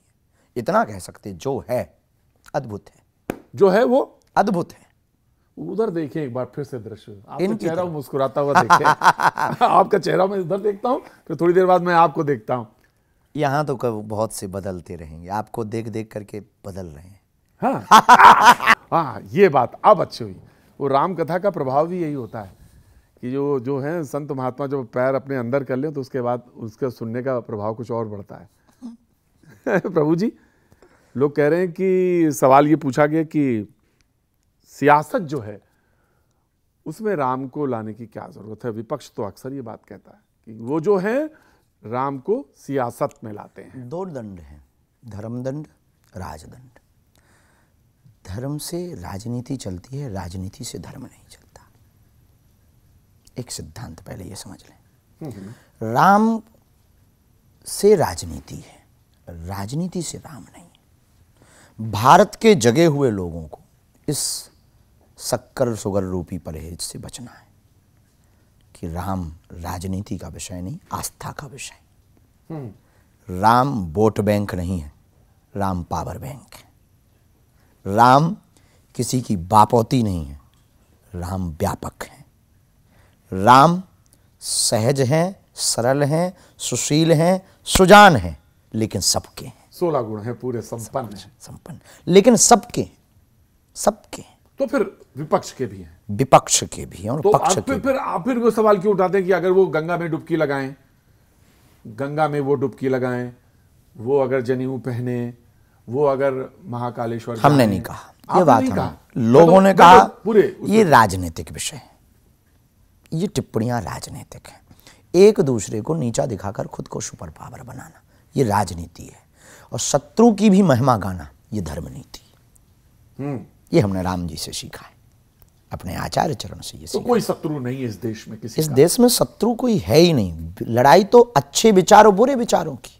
Speaker 2: इतना कह सकते, जो है अद्भुत है,
Speaker 1: जो है वो
Speaker 2: अद्भुत है।
Speaker 1: उधर देखिए एक बार फिर से दृश्य, आपका चेहरा मुस्कुराता हुआ देखिए। आपका चेहरा मैं इधर देखता हूँ, फिर थोड़ी देर बाद मैं आपको देखता हूँ।
Speaker 2: यहाँ तो बहुत से बदलते रहेंगे, आपको देख देख करके बदल रहे हैं।
Speaker 1: हाँ हाँ, ये बात अब अच्छी हुई। वो राम कथा का प्रभाव भी यही होता है कि जो है संत महात्मा जब पैर अपने अंदर कर लें, तो उसके बाद उसका सुनने का प्रभाव कुछ और बढ़ता है। प्रभु जी, लोग कह रहे हैं कि सवाल ये पूछा गया कि सियासत जो है उसमें राम को लाने की क्या जरूरत है। विपक्ष तो अक्सर ये बात कहता है कि वो जो है राम को सियासत में लाते हैं।
Speaker 2: दो दंड हैं, धर्मदंड, राजदंड। धर्म से राजनीति चलती है, राजनीति से धर्म नहीं चलता। एक सिद्धांत पहले ये समझ लें। राम से राजनीति है, राजनीति से राम नहीं। भारत के जगे हुए लोगों को इस शक्कर सुगर रूपी परहेज से बचना है कि राम राजनीति का विषय नहीं, आस्था का विषय। राम वोट बैंक नहीं है, राम पावर बैंक है। राम किसी की बापौती नहीं है, राम व्यापक है। राम सहज हैं, सरल हैं, सुशील हैं, सुजान हैं, लेकिन सबके हैं।
Speaker 1: 16 गुण हैं, पूरे संपन्न हैं।
Speaker 2: संपन्न, लेकिन सबके सबके।
Speaker 1: तो फिर विपक्ष के भी हैं,
Speaker 2: विपक्ष के भी हैं और
Speaker 1: तो
Speaker 2: पक्ष के।
Speaker 1: फिर आप वो सवाल क्यों उठाते हैं कि अगर वो गंगा में डुबकी लगाएं, गंगा में वो डुबकी लगाएं, वो अगर जनेऊ पहने, वो अगर महाकालेश्वर,
Speaker 2: हमने नहीं कहा ये बात, लोगों ने कहा
Speaker 1: पूरे
Speaker 2: ये राजनीतिक विषय है, ये टिप्पणियां राजनीतिक हैं। एक दूसरे को नीचा दिखाकर खुद को सुपर पावर बनाना, ये राजनीति है। और शत्रु की भी महिमा गाना, ये धर्म नीति। ये हमने राम जी से सीखा है। अपने आचार्य चरण से ये
Speaker 1: तो कोई शत्रु नहीं है इस देश में किसी
Speaker 2: इस
Speaker 1: का?
Speaker 2: देश में शत्रु कोई है ही नहीं। लड़ाई तो अच्छे विचारों बुरे विचारों की।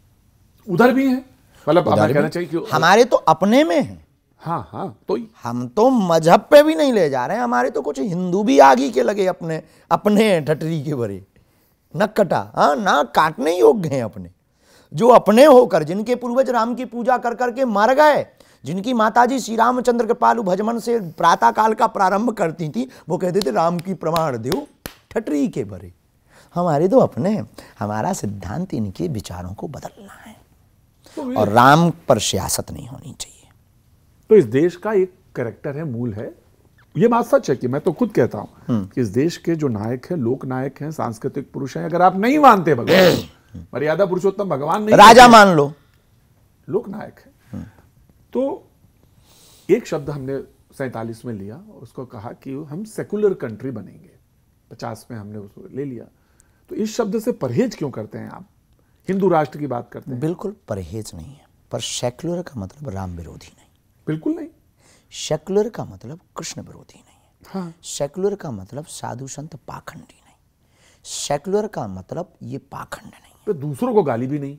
Speaker 1: उधर भी है, मतलब
Speaker 2: उधर
Speaker 1: हमें कहना
Speaker 2: भी
Speaker 1: चाहिए कि
Speaker 2: हमारे तो अपने में है।
Speaker 1: हाँ हाँ, तो
Speaker 2: हम तो मजहब पे भी नहीं ले जा रहे हैं, हमारे तो कुछ हिंदू भी आगे के लगे अपने अपने ठटरी के भरे, नक कटा, हाँ ना काटने योग्य हैं अपने, जो अपने होकर जिनके पूर्वज राम की पूजा कर करके मर गए, जिनकी माताजी श्री रामचंद्र कृपालु भजमन से प्रातः काल का प्रारंभ करती थी, वो कहते थे राम की प्रमाण दो, ठटरी के भरे। हमारे तो अपने हैं, हमारा सिद्धांत इनके विचारों को बदलना है
Speaker 1: तो
Speaker 2: और राम पर सियासत नहीं होनी चाहिए।
Speaker 1: तो इस देश का एक कैरेक्टर है, मूल है। ये बात सच है कि मैं तो खुद कहता हूं कि इस देश के जो नायक हैं, लोक नायक हैं, सांस्कृतिक पुरुष हैं, अगर आप नहीं मानते भगवान, मर्यादा पुरुषोत्तम भगवान नहीं,
Speaker 2: राजा मान लो,
Speaker 1: लोक नायक है, तो एक शब्द हमने 47 में लिया, उसको कहा कि हम सेकुलर कंट्री बनेंगे। 50 में हमने उसको ले लिया। तो इस शब्द से परहेज क्यों करते हैं आप? हिंदू राष्ट्र की बात करते हैं।
Speaker 2: बिल्कुल परहेज नहीं है, पर सेक्युलर का मतलब राम विरोधी नहीं,
Speaker 1: बिल्कुल नहीं।
Speaker 2: सेक्युलर का मतलब कृष्ण विरोधी नहीं है।
Speaker 1: हाँ,
Speaker 2: सेक्युलर का मतलब साधु संत पाखंडी नहीं, सेक्युलर का मतलब ये पाखंड नहीं।
Speaker 1: तो दूसरों को गाली भी नहीं।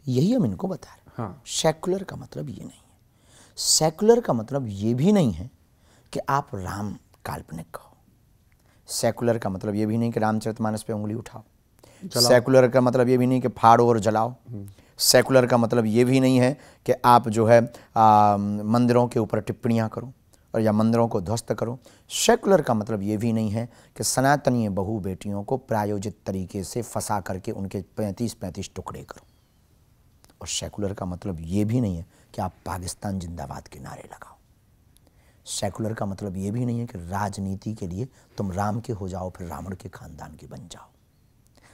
Speaker 2: यही हम इनको बता रहे हैं।
Speaker 1: हाँ,
Speaker 2: सेक्युलर का मतलब ये नहीं है। सेक्युलर का मतलब ये भी नहीं है कि आप राम काल्पनिक कहो। सेक्युलर का मतलब ये भी नहीं कि रामचरितमानस पे उंगली उठाओ। सेक्युलर का मतलब ये भी नहीं कि फाड़ो और जलाओ। सेक्युलर का मतलब ये भी नहीं है कि आप जो है मंदिरों के ऊपर टिप्पणियाँ करो और या मंदिरों को ध्वस्त करो। सेक्युलर का मतलब ये भी नहीं है कि सनातनीय बहू बेटियों को प्रायोजित तरीके से फंसा करके उनके 35-35 टुकड़े करो। और सेक्युलर का मतलब ये भी नहीं है कि आप पाकिस्तान जिंदाबाद के नारे लगाओ। सेक्युलर का मतलब ये भी नहीं है कि राजनीति के लिए तुम राम के हो जाओ फिर रावण के खानदान के बन जाओ।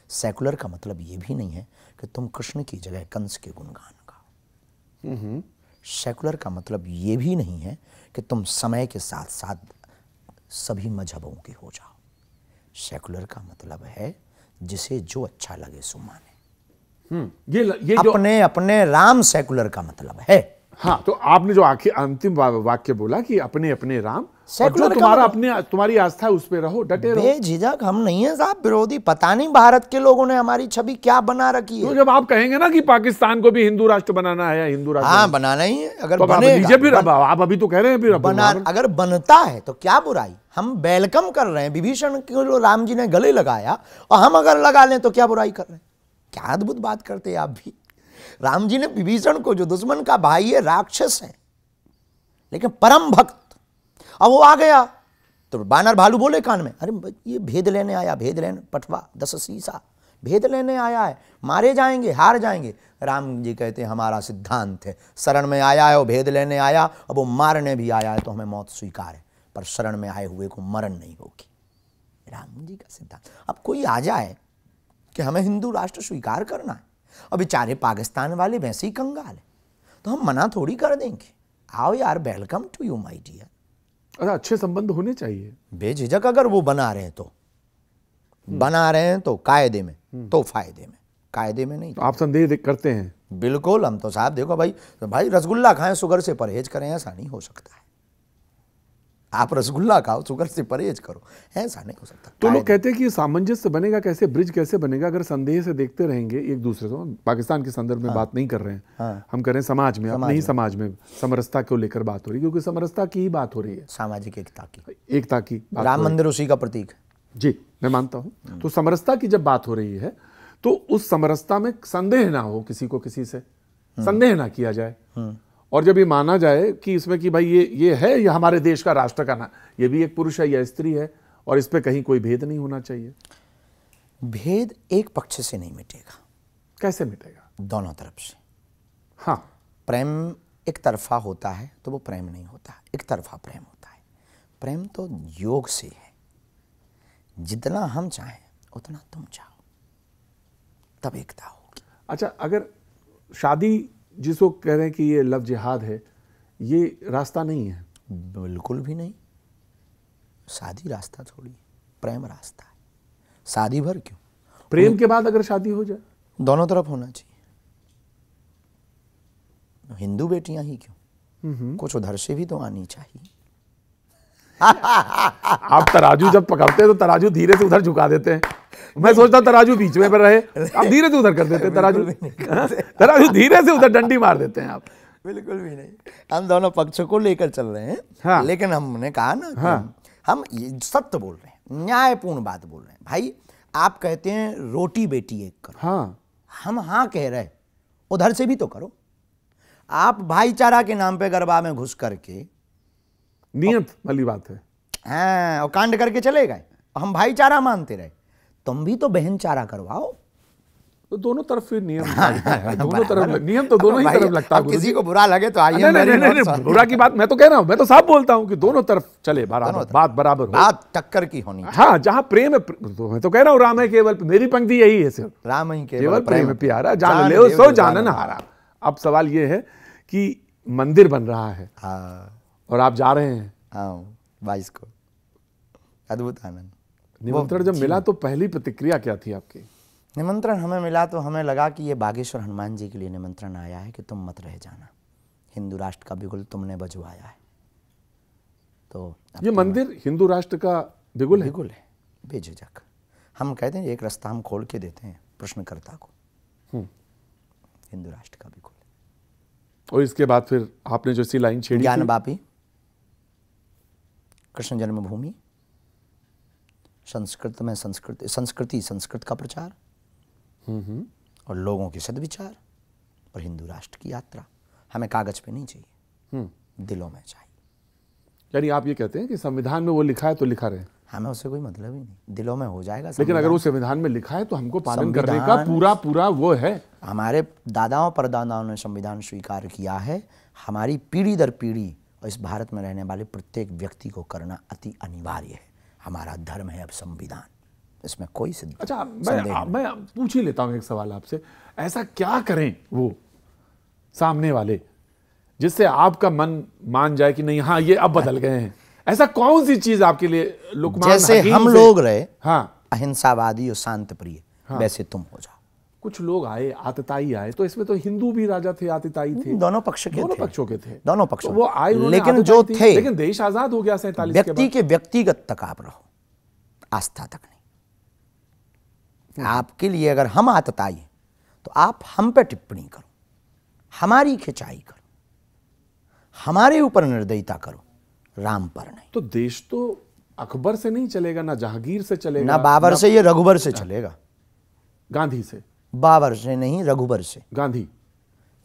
Speaker 2: सेक्युलर का मतलब ये भी नहीं है कि तुम कृष्ण की जगह कंस के गुणगान गाओ। सेक्युलर का मतलब ये भी नहीं है कि तुम समय के साथ साथ सभी मजहबों के हो जाओ। सेक्युलर का मतलब है जिसे जो अच्छा लगे सो माने।
Speaker 1: ये जो
Speaker 2: अपने अपने राम सेक्युलर का मतलब है।
Speaker 1: हाँ, तो आपने जो आखिर अंतिम वाक्य बोला कि अपने अपने राम, और जो
Speaker 2: सेक्युलर का
Speaker 1: तुम्हारा
Speaker 2: मतलब-
Speaker 1: अपने तुम्हारी आस्था है उस पे रहो, डटे रहो।
Speaker 2: बेझिझक हम नहीं है साहब विरोधी। पता नहीं भारत के लोगों ने हमारी छवि क्या बना रखी
Speaker 1: तो
Speaker 2: है।
Speaker 1: जब आप कहेंगे ना कि पाकिस्तान को भी हिंदू राष्ट्र बनाना है या हिंदू राष्ट्र
Speaker 2: हाँ बनाना ही है। अगर
Speaker 1: तो अब आप
Speaker 2: बनेगा,
Speaker 1: लीजिए फिर, अब आप अभी तो कह रहे हैं फिर
Speaker 2: अगर बनता है तो क्या बुराई। हम वेलकम कर रहे हैं। विभीषण को राम जी ने गले लगाया और हम अगर लगा लें तो क्या बुराई कर रहे हैं। क्या अद्भुत बात करते हैं आप भी। राम जी ने विभीषण को, जो दुश्मन का भाई है, राक्षस है लेकिन परम भक्त, अब वो आ गया तो बानर भालू बोले कान में, अरे ये भेद लेने आया, भेद लेने, पटवा 10 सीसा भेद लेने आया है, मारे जाएंगे, हार जाएंगे। राम जी कहते हैं हमारा सिद्धांत है, शरण में आया है वो भेद लेने आया, अब वो मारने भी आया है तो हमें मौत स्वीकार है, पर शरण में आए हुए को मरण नहीं होगी। राम जी का सिद्धांत। अब कोई आ जाए कि हमें हिंदू राष्ट्र स्वीकार करना है और बेचारे पाकिस्तान वाले वैसे ही कंगाल है, तो हम मना थोड़ी कर देंगे। आओ यार, welcome to you my dear.
Speaker 1: अच्छा, अच्छे संबंध होने चाहिए।
Speaker 2: बेझिझक अगर वो बना रहे हैं तो कायदे में, तो फायदे में, कायदे में नहीं।
Speaker 1: तो आप संदेह करते हैं?
Speaker 2: बिल्कुल। हम तो साहब देखो भाई रसगुल्ला खाएं, शुगर से परहेज करें, ऐसा नहीं हो सकता है। आप रसगुल्ला खाओ, शुगर से परहेज करो, ऐसा नहीं हो सकता।
Speaker 1: तो लोग कहते हैं कि ये सामंजस्य बनेगा कैसे, ब्रिज कैसे बनेगा अगर संदेह से देखते रहेंगे एक दूसरे को। पाकिस्तान के संदर्भ में बात नहीं कर रहे हैं, हम कर रहे हैं समाज में, अपने ही समाज में समरसता को लेकर बात हो रही है, क्योंकि समरसता की ही बात हो रही है,
Speaker 2: सामाजिक एकता की,
Speaker 1: एकता की बात
Speaker 2: राम
Speaker 1: हो रही है।
Speaker 2: मंदिर उसी का प्रतीक है।
Speaker 1: जी, मैं मानता हूं। तो समरसता की जब बात हो रही है तो उस समरसता में संदेह ना हो, किसी को किसी से संदेह ना किया जाए, और जब ये माना जाए कि इसमें कि भाई ये है, ये हमारे देश का राष्ट्र का ना, ये भी एक पुरुष है या स्त्री है, और इस पे कहीं कोई भेद नहीं होना चाहिए।
Speaker 2: भेद एक पक्ष से नहीं मिटेगा।
Speaker 1: कैसे मिटेगा?
Speaker 2: दोनों तरफ से।
Speaker 1: हाँ,
Speaker 2: प्रेम एक तरफा होता है तो वो प्रेम नहीं होता, एक तरफा प्रेम होता है। प्रेम तो योग से है, जितना हम चाहें उतना तुम चाहो, तब एकता होगी।
Speaker 1: अच्छा, अगर शादी जिसको कह रहे हैं कि ये लव जिहाद है, ये रास्ता नहीं है?
Speaker 2: बिल्कुल भी नहीं। शादी रास्ता थोड़ी है, प्रेम रास्ता है। शादी भर क्यों,
Speaker 1: प्रेम के बाद अगर शादी हो जाए?
Speaker 2: दोनों तरफ होना चाहिए। हिंदू बेटियां ही क्यों, कुछ उधर से भी तो आनी चाहिए।
Speaker 1: आप तराजू जब पकड़ते हैं तो तराजू धीरे से उधर झुका देते हैं। मैं सोचता तराजू बीच में पर रहे, आप धीरे से उधर कर देते हैं तराजू। तराजू धीरे से उधर डंडी मार देते हैं आप।
Speaker 2: बिल्कुल भी नहीं, हम दोनों पक्षों को लेकर चल रहे हैं।
Speaker 1: हाँ।
Speaker 2: लेकिन हमने कहा ना कि
Speaker 1: हाँ।
Speaker 2: हम ये सत्य बोल रहे हैं, न्यायपूर्ण बात बोल रहे हैं। भाई आप कहते हैं रोटी बेटी एक करो,
Speaker 1: हाँ,
Speaker 2: हम हाँ कह रहे, उधर से भी तो करो। आप भाईचारा के नाम पे गरबा में घुस करके
Speaker 1: नियत वाली बात है।
Speaker 2: हाँ, और कांड करके चले गए, हम भाईचारा मानते रहे। तुम भी तो बहनचारा करवाओ।
Speaker 1: तो दोनों तरफ फिर नियम दोनों तरफ नियम तो दोनों ही तरफ लगता है।
Speaker 2: किसी को बुरा लगे तो आइए।
Speaker 1: नहीं, बुरा की बात मैं तो कह रहा हूँ, मैं तो साफ बोलता हूँ कि दोनों तरफ चले, बात बराबर हो,
Speaker 2: बात टक्कर की होनी।
Speaker 1: हाँ, जहाँ प्रेम है, तो मैं तो कह रहा हूँ राम है केवल, मेरी पंक्ति यही है सिर्फ,
Speaker 2: राम ही
Speaker 1: केवल प्रेम है प्यारा, जान ले सो जानन हारा। अब सवाल ये है कि मंदिर बन रहा है और आप जा रहे हैं
Speaker 2: 22 को, अद्भुत आनंद।
Speaker 1: निमंत्रण जब मिला तो पहली प्रतिक्रिया क्या थी आपकी?
Speaker 2: निमंत्रण हमें मिला तो हमें लगा कि ये बागेश्वर हनुमान जी के लिए निमंत्रण आया है कि तुम मत रह जाना, हिंदू राष्ट्र का बिगुल तुमने बजवाया है। तो
Speaker 1: ये मंदिर हिंदू राष्ट्र का बिगुल है?
Speaker 2: बिगुल है, बेझिझक। हम कहते हैं एक रास्ता हम खोल के देते हैं प्रश्नकर्ता को, हिंदू राष्ट्र का बिगुल।
Speaker 1: और इसके बाद फिर आपने जो सी लाइन छेड़ी,
Speaker 2: ज्ञानवापी, कृष्ण जन्मभूमि, संस्कृत में संस्कृत का प्रचार, और लोगों के सद्विचार, और हिंदू राष्ट्र की यात्रा। हमें कागज पे नहीं चाहिए, दिलों में चाहिए।
Speaker 1: यानी आप ये कहते हैं कि संविधान में वो लिखा है तो लिखा रहे,
Speaker 2: हमें उससे कोई मतलब ही नहीं, दिलों में हो जाएगा।
Speaker 1: लेकिन अगर वो संविधान में लिखा है तो हमको पालन करने का पूरा वो है।
Speaker 2: हमारे दादाओं परदादाओं ने संविधान स्वीकार किया है, हमारी पीढ़ी दर पीढ़ी और इस भारत में रहने वाले प्रत्येक व्यक्ति को करना अति अनिवार्य है। हमारा धर्म है अब संविधान, इसमें कोई सिद्ध।
Speaker 1: अच्छा, मैं पूछ ही लेता हूं एक सवाल आपसे, ऐसा क्या करें वो सामने वाले जिससे आपका मन मान जाए कि नहीं, हाँ ये अब बदल गए हैं? ऐसा कौन सी चीज आपके लिए लुकमान
Speaker 2: जैसे हम लोग रहे,
Speaker 1: हाँ,
Speaker 2: अहिंसावादी और शांत प्रिय, वैसे तुम हो जाओ।
Speaker 1: कुछ लोग आए आतताई आए, तो इसमें तो हिंदू भी राजा थे, आतताई थे,
Speaker 2: दोनों पक्ष के
Speaker 1: दोनों
Speaker 2: थे,
Speaker 1: पक्षों के थे,
Speaker 2: दोनों पक्षों।
Speaker 1: वो आए,
Speaker 2: लेकिन जो थे,
Speaker 1: लेकिन देश आजाद हो गया 47
Speaker 2: व्यक्ति के व्यक्तिगत तक आप रहो, आस्था तक नहीं। आपके लिए अगर हम आतताई हैं तो आप हम पे टिप्पणी करो, हमारी खिंचाई करो, हमारे ऊपर निर्दयता करो, राम पर नहीं।
Speaker 1: तो देश तो अकबर से नहीं चलेगा, ना जहांगीर से चलेगा,
Speaker 2: ना बाबर से, ये रघुबर से चलेगा।
Speaker 1: गांधी से?
Speaker 2: बाबर से नहीं, रघुबर से।
Speaker 1: गांधी,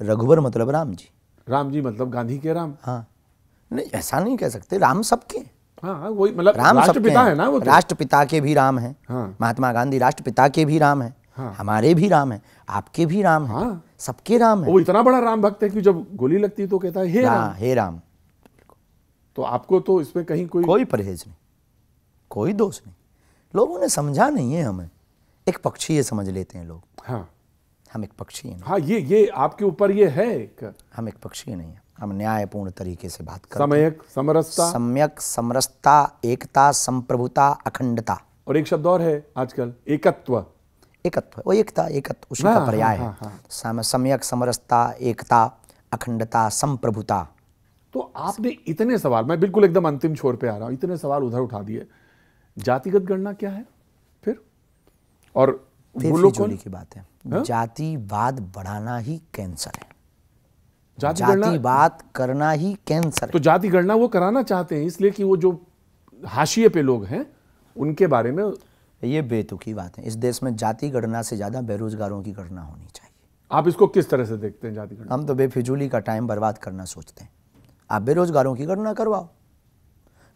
Speaker 2: रघुबर मतलब राम जी,
Speaker 1: राम जी मतलब गांधी के राम।
Speaker 2: हाँ, नहीं ऐसा नहीं कह सकते, राम सबके।
Speaker 1: हाँ, वही मतलब
Speaker 2: राम
Speaker 1: राष्ट्रपिता है ना वो तो।
Speaker 2: राष्ट्रपिता के भी राम हैं।
Speaker 1: हाँ।
Speaker 2: महात्मा गांधी राष्ट्रपिता के भी राम हैं।
Speaker 1: हाँ।
Speaker 2: हमारे भी राम हैं, आपके भी राम हैं।
Speaker 1: हाँ।
Speaker 2: सबके राम हैं।
Speaker 1: वो इतना बड़ा राम भक्त है कि जब गोली लगती है तो कहता है हे राम।
Speaker 2: हे राम।
Speaker 1: तो आपको तो इसमें कहीं
Speaker 2: कोई परहेज नहीं, कोई दोष नहीं। लोगों ने समझा नहीं है हमें, एक पक्षीय समझ लेते हैं लोग।
Speaker 1: हाँ,
Speaker 2: हम एक पक्षीय नहीं।
Speaker 1: हाँ, ये आपके ऊपर ये है
Speaker 2: हम एक पक्षीय नहीं है, हम न्यायपूर्ण तरीके से बात करते
Speaker 1: सम्यक समरसता,
Speaker 2: सम्यक समरसता, एकता, संप्रभुता, अखंडता,
Speaker 1: और एक शब्द और है आजकल, एकत्व।
Speaker 2: एकत्व, वो एकता, एकत्व उसी का पर्याय है। सम्यक समरसता, एकता, अखंडता, संप्रभुता।
Speaker 1: तो आपने इतने सवाल, मैं बिल्कुल एकदम अंतिम छोर पे आ रहा हूं, इतने सवाल उधर उठा दिए। जातिगत गणना क्या है फिर? और
Speaker 2: फिजूली की बात है। जातिवाद बढ़ाना ही कैंसर है, जातिवाद करना ही कैंसर है।
Speaker 1: तो जाति गणना वो कराना चाहते हैं इसलिए कि वो जो हाशिए पे लोग हैं उनके बारे में।
Speaker 2: ये बेतुकी बात है। इस देश में जाति गणना से ज्यादा बेरोजगारों की गणना होनी चाहिए।
Speaker 1: आप इसको किस तरह से देखते हैं जाति गणना?
Speaker 2: हम तो बेफिजूली का टाइम बर्बाद करना सोचते हैं। आप बेरोजगारों की गणना करवाओ,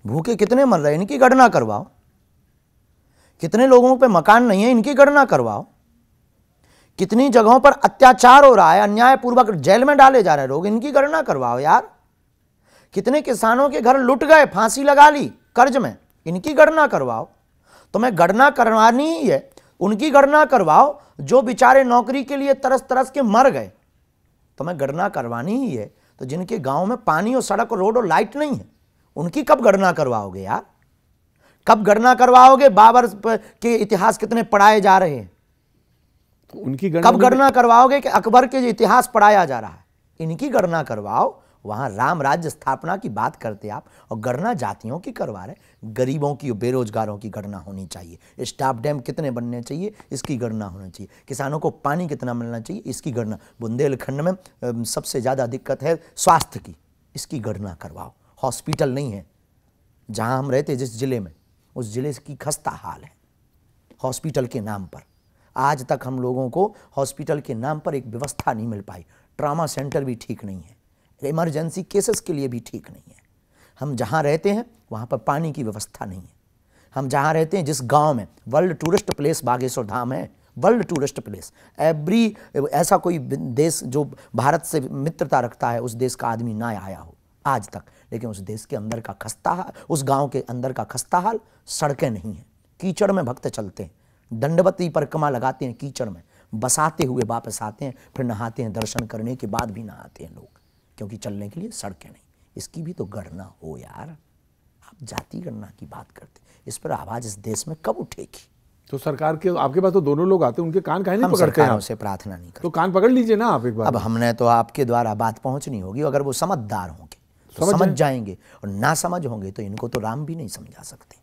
Speaker 2: भूखे कितने मर रहे हैं इनकी गणना करवाओ, कितने लोगों पे मकान नहीं है इनकी गणना करवाओ, कितनी जगहों पर अत्याचार हो रहा है, अन्यायपूर्वक जेल में डाले जा रहे लोग, इनकी गणना करवाओ यार। कितने किसानों के घर लुट गए, फांसी लगा ली कर्ज में, इनकी गणना करवाओ। तुम्हें गणना करवानी ही है, उनकी गणना करवाओ जो बेचारे नौकरी के लिए तरस तरस के मर गए। तुम्हें गणना करवानी ही है तो जिनके गांव में पानी और सड़क और रोड और लाइट नहीं है, उनकी कब गणना करवाओगे यार? कब गणना करवाओगे? बाबर के इतिहास कितने पढ़ाए जा रहे हैं,
Speaker 1: तो उनकी गणना
Speaker 2: कब गणना करवाओगे कि अकबर के जो इतिहास पढ़ाया जा रहा है? इनकी गणना करवाओ, वहाँ राम राज्य स्थापना की बात करते आप, और गणना जातियों की करवा रहे। गरीबों की, बेरोजगारों की गणना होनी चाहिए। स्टाफ डैम कितने बनने चाहिए, इसकी गणना होनी चाहिए। किसानों को पानी कितना मिलना चाहिए, इसकी गणना। बुंदेलखंड में सबसे ज़्यादा दिक्कत है स्वास्थ्य की, इसकी गणना करवाओ। हॉस्पिटल नहीं है जहाँ हम रहते, जिस जिले में, उस जिले की खस्ता हाल है हॉस्पिटल के नाम पर। आज तक हम लोगों को हॉस्पिटल के नाम पर एक व्यवस्था नहीं मिल पाई। ट्रॉमा सेंटर भी ठीक नहीं है, इमरजेंसी केसेस के लिए भी ठीक नहीं है। हम जहाँ रहते हैं वहाँ पर पानी की व्यवस्था नहीं है। हम जहाँ रहते हैं, जिस गांव में, world tourist place Bageshwar Dham है, वर्ल्ड टूरिस्ट प्लेस। एवरी ऐसा कोई देश जो भारत से मित्रता रखता है, उस देश का आदमी ना आया हो आज तक। लेकिन उस देश के अंदर का खस्ता हाल, उस गांव के अंदर का खस्ता हाल, सड़कें नहीं हैं, कीचड़ में भक्त चलते हैं, दंडवती परिक्रमा लगाते हैं कीचड़ में, बसाते हुए वापस आते हैं, फिर नहाते हैं, दर्शन करने के बाद भी नहाते हैं लोग, क्योंकि चलने के लिए सड़कें नहीं। इसकी भी तो गणना हो यार। आप जाति गणना की बात करते, इस पर आवाज इस देश में कब उठेगी?
Speaker 1: तो सरकार के, आपके पास तो दोनों लोग आते हैं, उनके कान काहे नहीं पकड़ते हैं?
Speaker 2: से प्रार्थना नहीं करते
Speaker 1: तो कान पकड़ लीजिए ना आप एक बार।
Speaker 2: अब हमने तो आपके द्वारा बात पहुंचनी होगी। अगर वो समझदार होंगे तो समझ जाएंगे, और ना समझ होंगे तो इनको तो राम भी नहीं समझा सकते।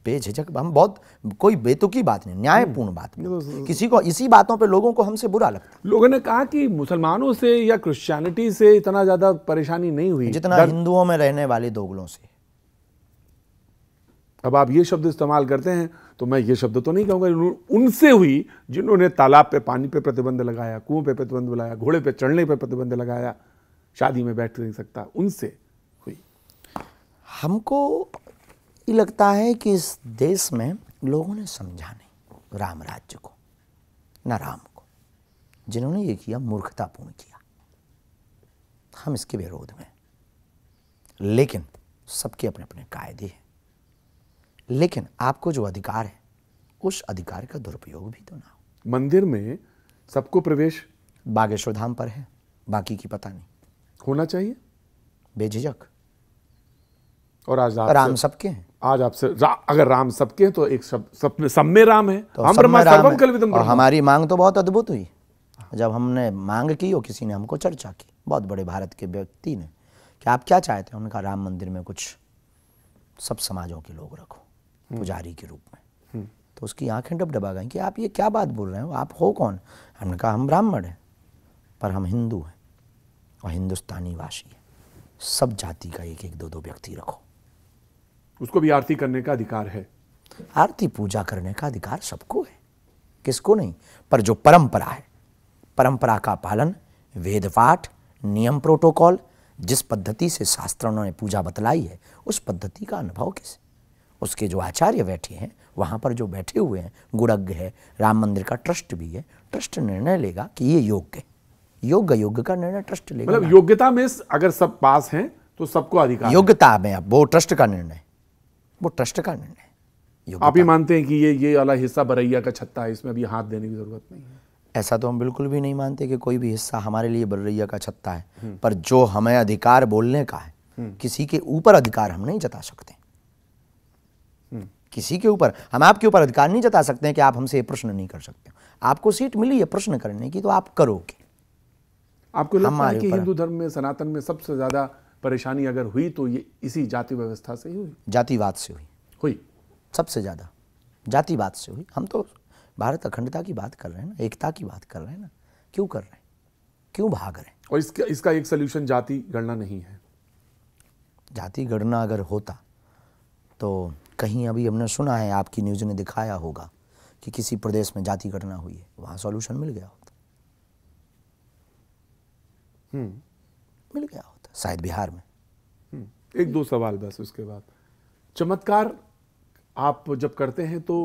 Speaker 2: बेझिझक हम बहुत, कोई बेतुकी बात नहीं, न्यायपूर्ण बात। किसी को इसी बातों पे लोगों को हमसे बुरा लगता है।
Speaker 1: लोगों ने कहा कि मुसलमानों से या क्रिश्चियनिटी से इतना ज्यादा परेशानी नहीं हुई
Speaker 2: जितना हिंदुओं में रहने वाले दोगलों से।
Speaker 1: अब आप ये शब्द इस्तेमाल करते हैं तो मैं ये शब्द तो नहीं कहूंगा, उनसे हुई जिन्होंने तालाब पे पानी पे प्रतिबंध लगाया, कुओं पे प्रतिबंध लगाया, घोड़े पे चढ़ने पे प्रतिबंध लगाया, शादी में बैठ नहीं सकता, उनसे हुई।
Speaker 2: हमको ये लगता है कि इस देश में लोगों ने समझा नहीं राम राज्य को, ना राम को। जिन्होंने ये किया मूर्खतापूर्ण किया। हम इसके विरोध में, लेकिन सबके अपने अपने कायदे हैं। लेकिन आपको जो अधिकार है, उस अधिकार का दुरुपयोग भी तो ना हो।
Speaker 1: मंदिर में सबको प्रवेश
Speaker 2: बागेश्वर धाम पर है, बाकी की पता नहीं।
Speaker 1: होना चाहिए
Speaker 2: बेझिझक।
Speaker 1: और आज
Speaker 2: राम सबके हैं।
Speaker 1: आज आपसे अगर राम सबके हैं तो एक सब में राम है,
Speaker 2: तो
Speaker 1: हम ब्रह्मा सर्वम कल्विदम ब्रह्म।
Speaker 2: और हमारी मांग तो बहुत अद्भुत हुई जब हमने मांग की और किसी ने हमको चर्चा की, बहुत बड़े भारत के व्यक्ति ने, कि आप क्या चाहते हैं। उन्होंने कहा राम मंदिर में कुछ सब समाजों के लोग रखो पुजारी के रूप में। तो उसकी आंखें डबडबा गई कि आप ये क्या बात बोल रहे हो, आप हो कौन? हमने कहा हम ब्राह्मण हैं, पर हम हिंदू हैं और हिंदुस्तानी वासी हैं। सब जाति का एक एक दो दो व्यक्ति रखो।
Speaker 1: उसको भी आरती करने का अधिकार है।
Speaker 2: आरती पूजा करने का अधिकार सबको है, किसको नहीं। पर जो परंपरा है, परंपरा का पालन, वेद पाठ, नियम, प्रोटोकॉल, जिस पद्धति से शास्त्रों ने पूजा बतलाई है, उस पद्धति का अनुभव किसे? उसके जो आचार्य बैठे हैं, वहाँ पर जो बैठे हुए हैं, गुणज्ञ है, राम मंदिर का ट्रस्ट भी है। ट्रस्ट निर्णय लेगा कि ये योग्य है। योग्य का निर्णय ट्रस्ट लेगा।
Speaker 1: मतलब योग्यता में अगर सब पास हैं तो सबको अधिकार।
Speaker 2: योग्यता में अब वो ट्रस्ट का निर्णय, वो ट्रस्ट का निर्णय।
Speaker 1: आप ही मानते हैं कि ये वाला हिस्सा बरैया का छत्ता है, इसमें अभी हाथ देने की जरूरत नहीं है?
Speaker 2: ऐसा तो हम बिल्कुल भी नहीं मानते कि कोई भी हिस्सा हमारे लिए बरैया का छत्ता है। पर जो हमें अधिकार बोलने का है, किसी के ऊपर अधिकार हम नहीं जता सकते। किसी के ऊपर, हम आपके ऊपर अधिकार नहीं जता सकते हैं कि आप हमसे ये प्रश्न नहीं कर सकते। आपको सीट मिली है प्रश्न करने की, तो आप करोगे।
Speaker 1: आपको लगता है कि हिंदू धर्म में, सनातन में सबसे ज्यादा परेशानी अगर हुई तो ये इसी जाति व्यवस्था से ही हुई?
Speaker 2: जातिवाद से
Speaker 1: हुई
Speaker 2: सबसे ज्यादा जातिवाद से हुई। हम तो भारत अखंडता की बात कर रहे हैं ना, एकता की बात कर रहे हैं ना। क्यों कर रहे हैं, क्यों भाग रहे हैं?
Speaker 1: और इसका एक सोल्यूशन जाति गणना नहीं है।
Speaker 2: जाति गणना अगर होता तो कहीं, अभी हमने सुना है, आपकी न्यूज़ ने दिखाया होगा कि किसी प्रदेश में जाति गणना हुई है, वहाँ सॉल्यूशन मिल गया होता। मिल गया होता शायद बिहार में।
Speaker 1: एक दो सवाल बस उसके बाद। चमत्कार आप जब करते हैं तो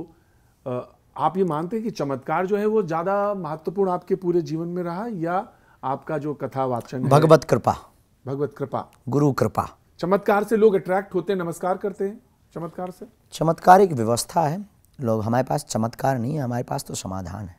Speaker 1: आप ये मानते हैं कि चमत्कार जो है वो ज्यादा महत्वपूर्ण आपके पूरे जीवन में रहा, या आपका जो कथा वाचन है?
Speaker 2: भगवत कृपा,
Speaker 1: भगवत कृपा,
Speaker 2: गुरु कृपा।
Speaker 1: चमत्कार से लोग अट्रैक्ट होते हैं, नमस्कार करते हैं चमत्कार से।
Speaker 2: चमत्कार एक व्यवस्था है। लोग, हमारे पास चमत्कार नहीं है, हमारे पास तो समाधान है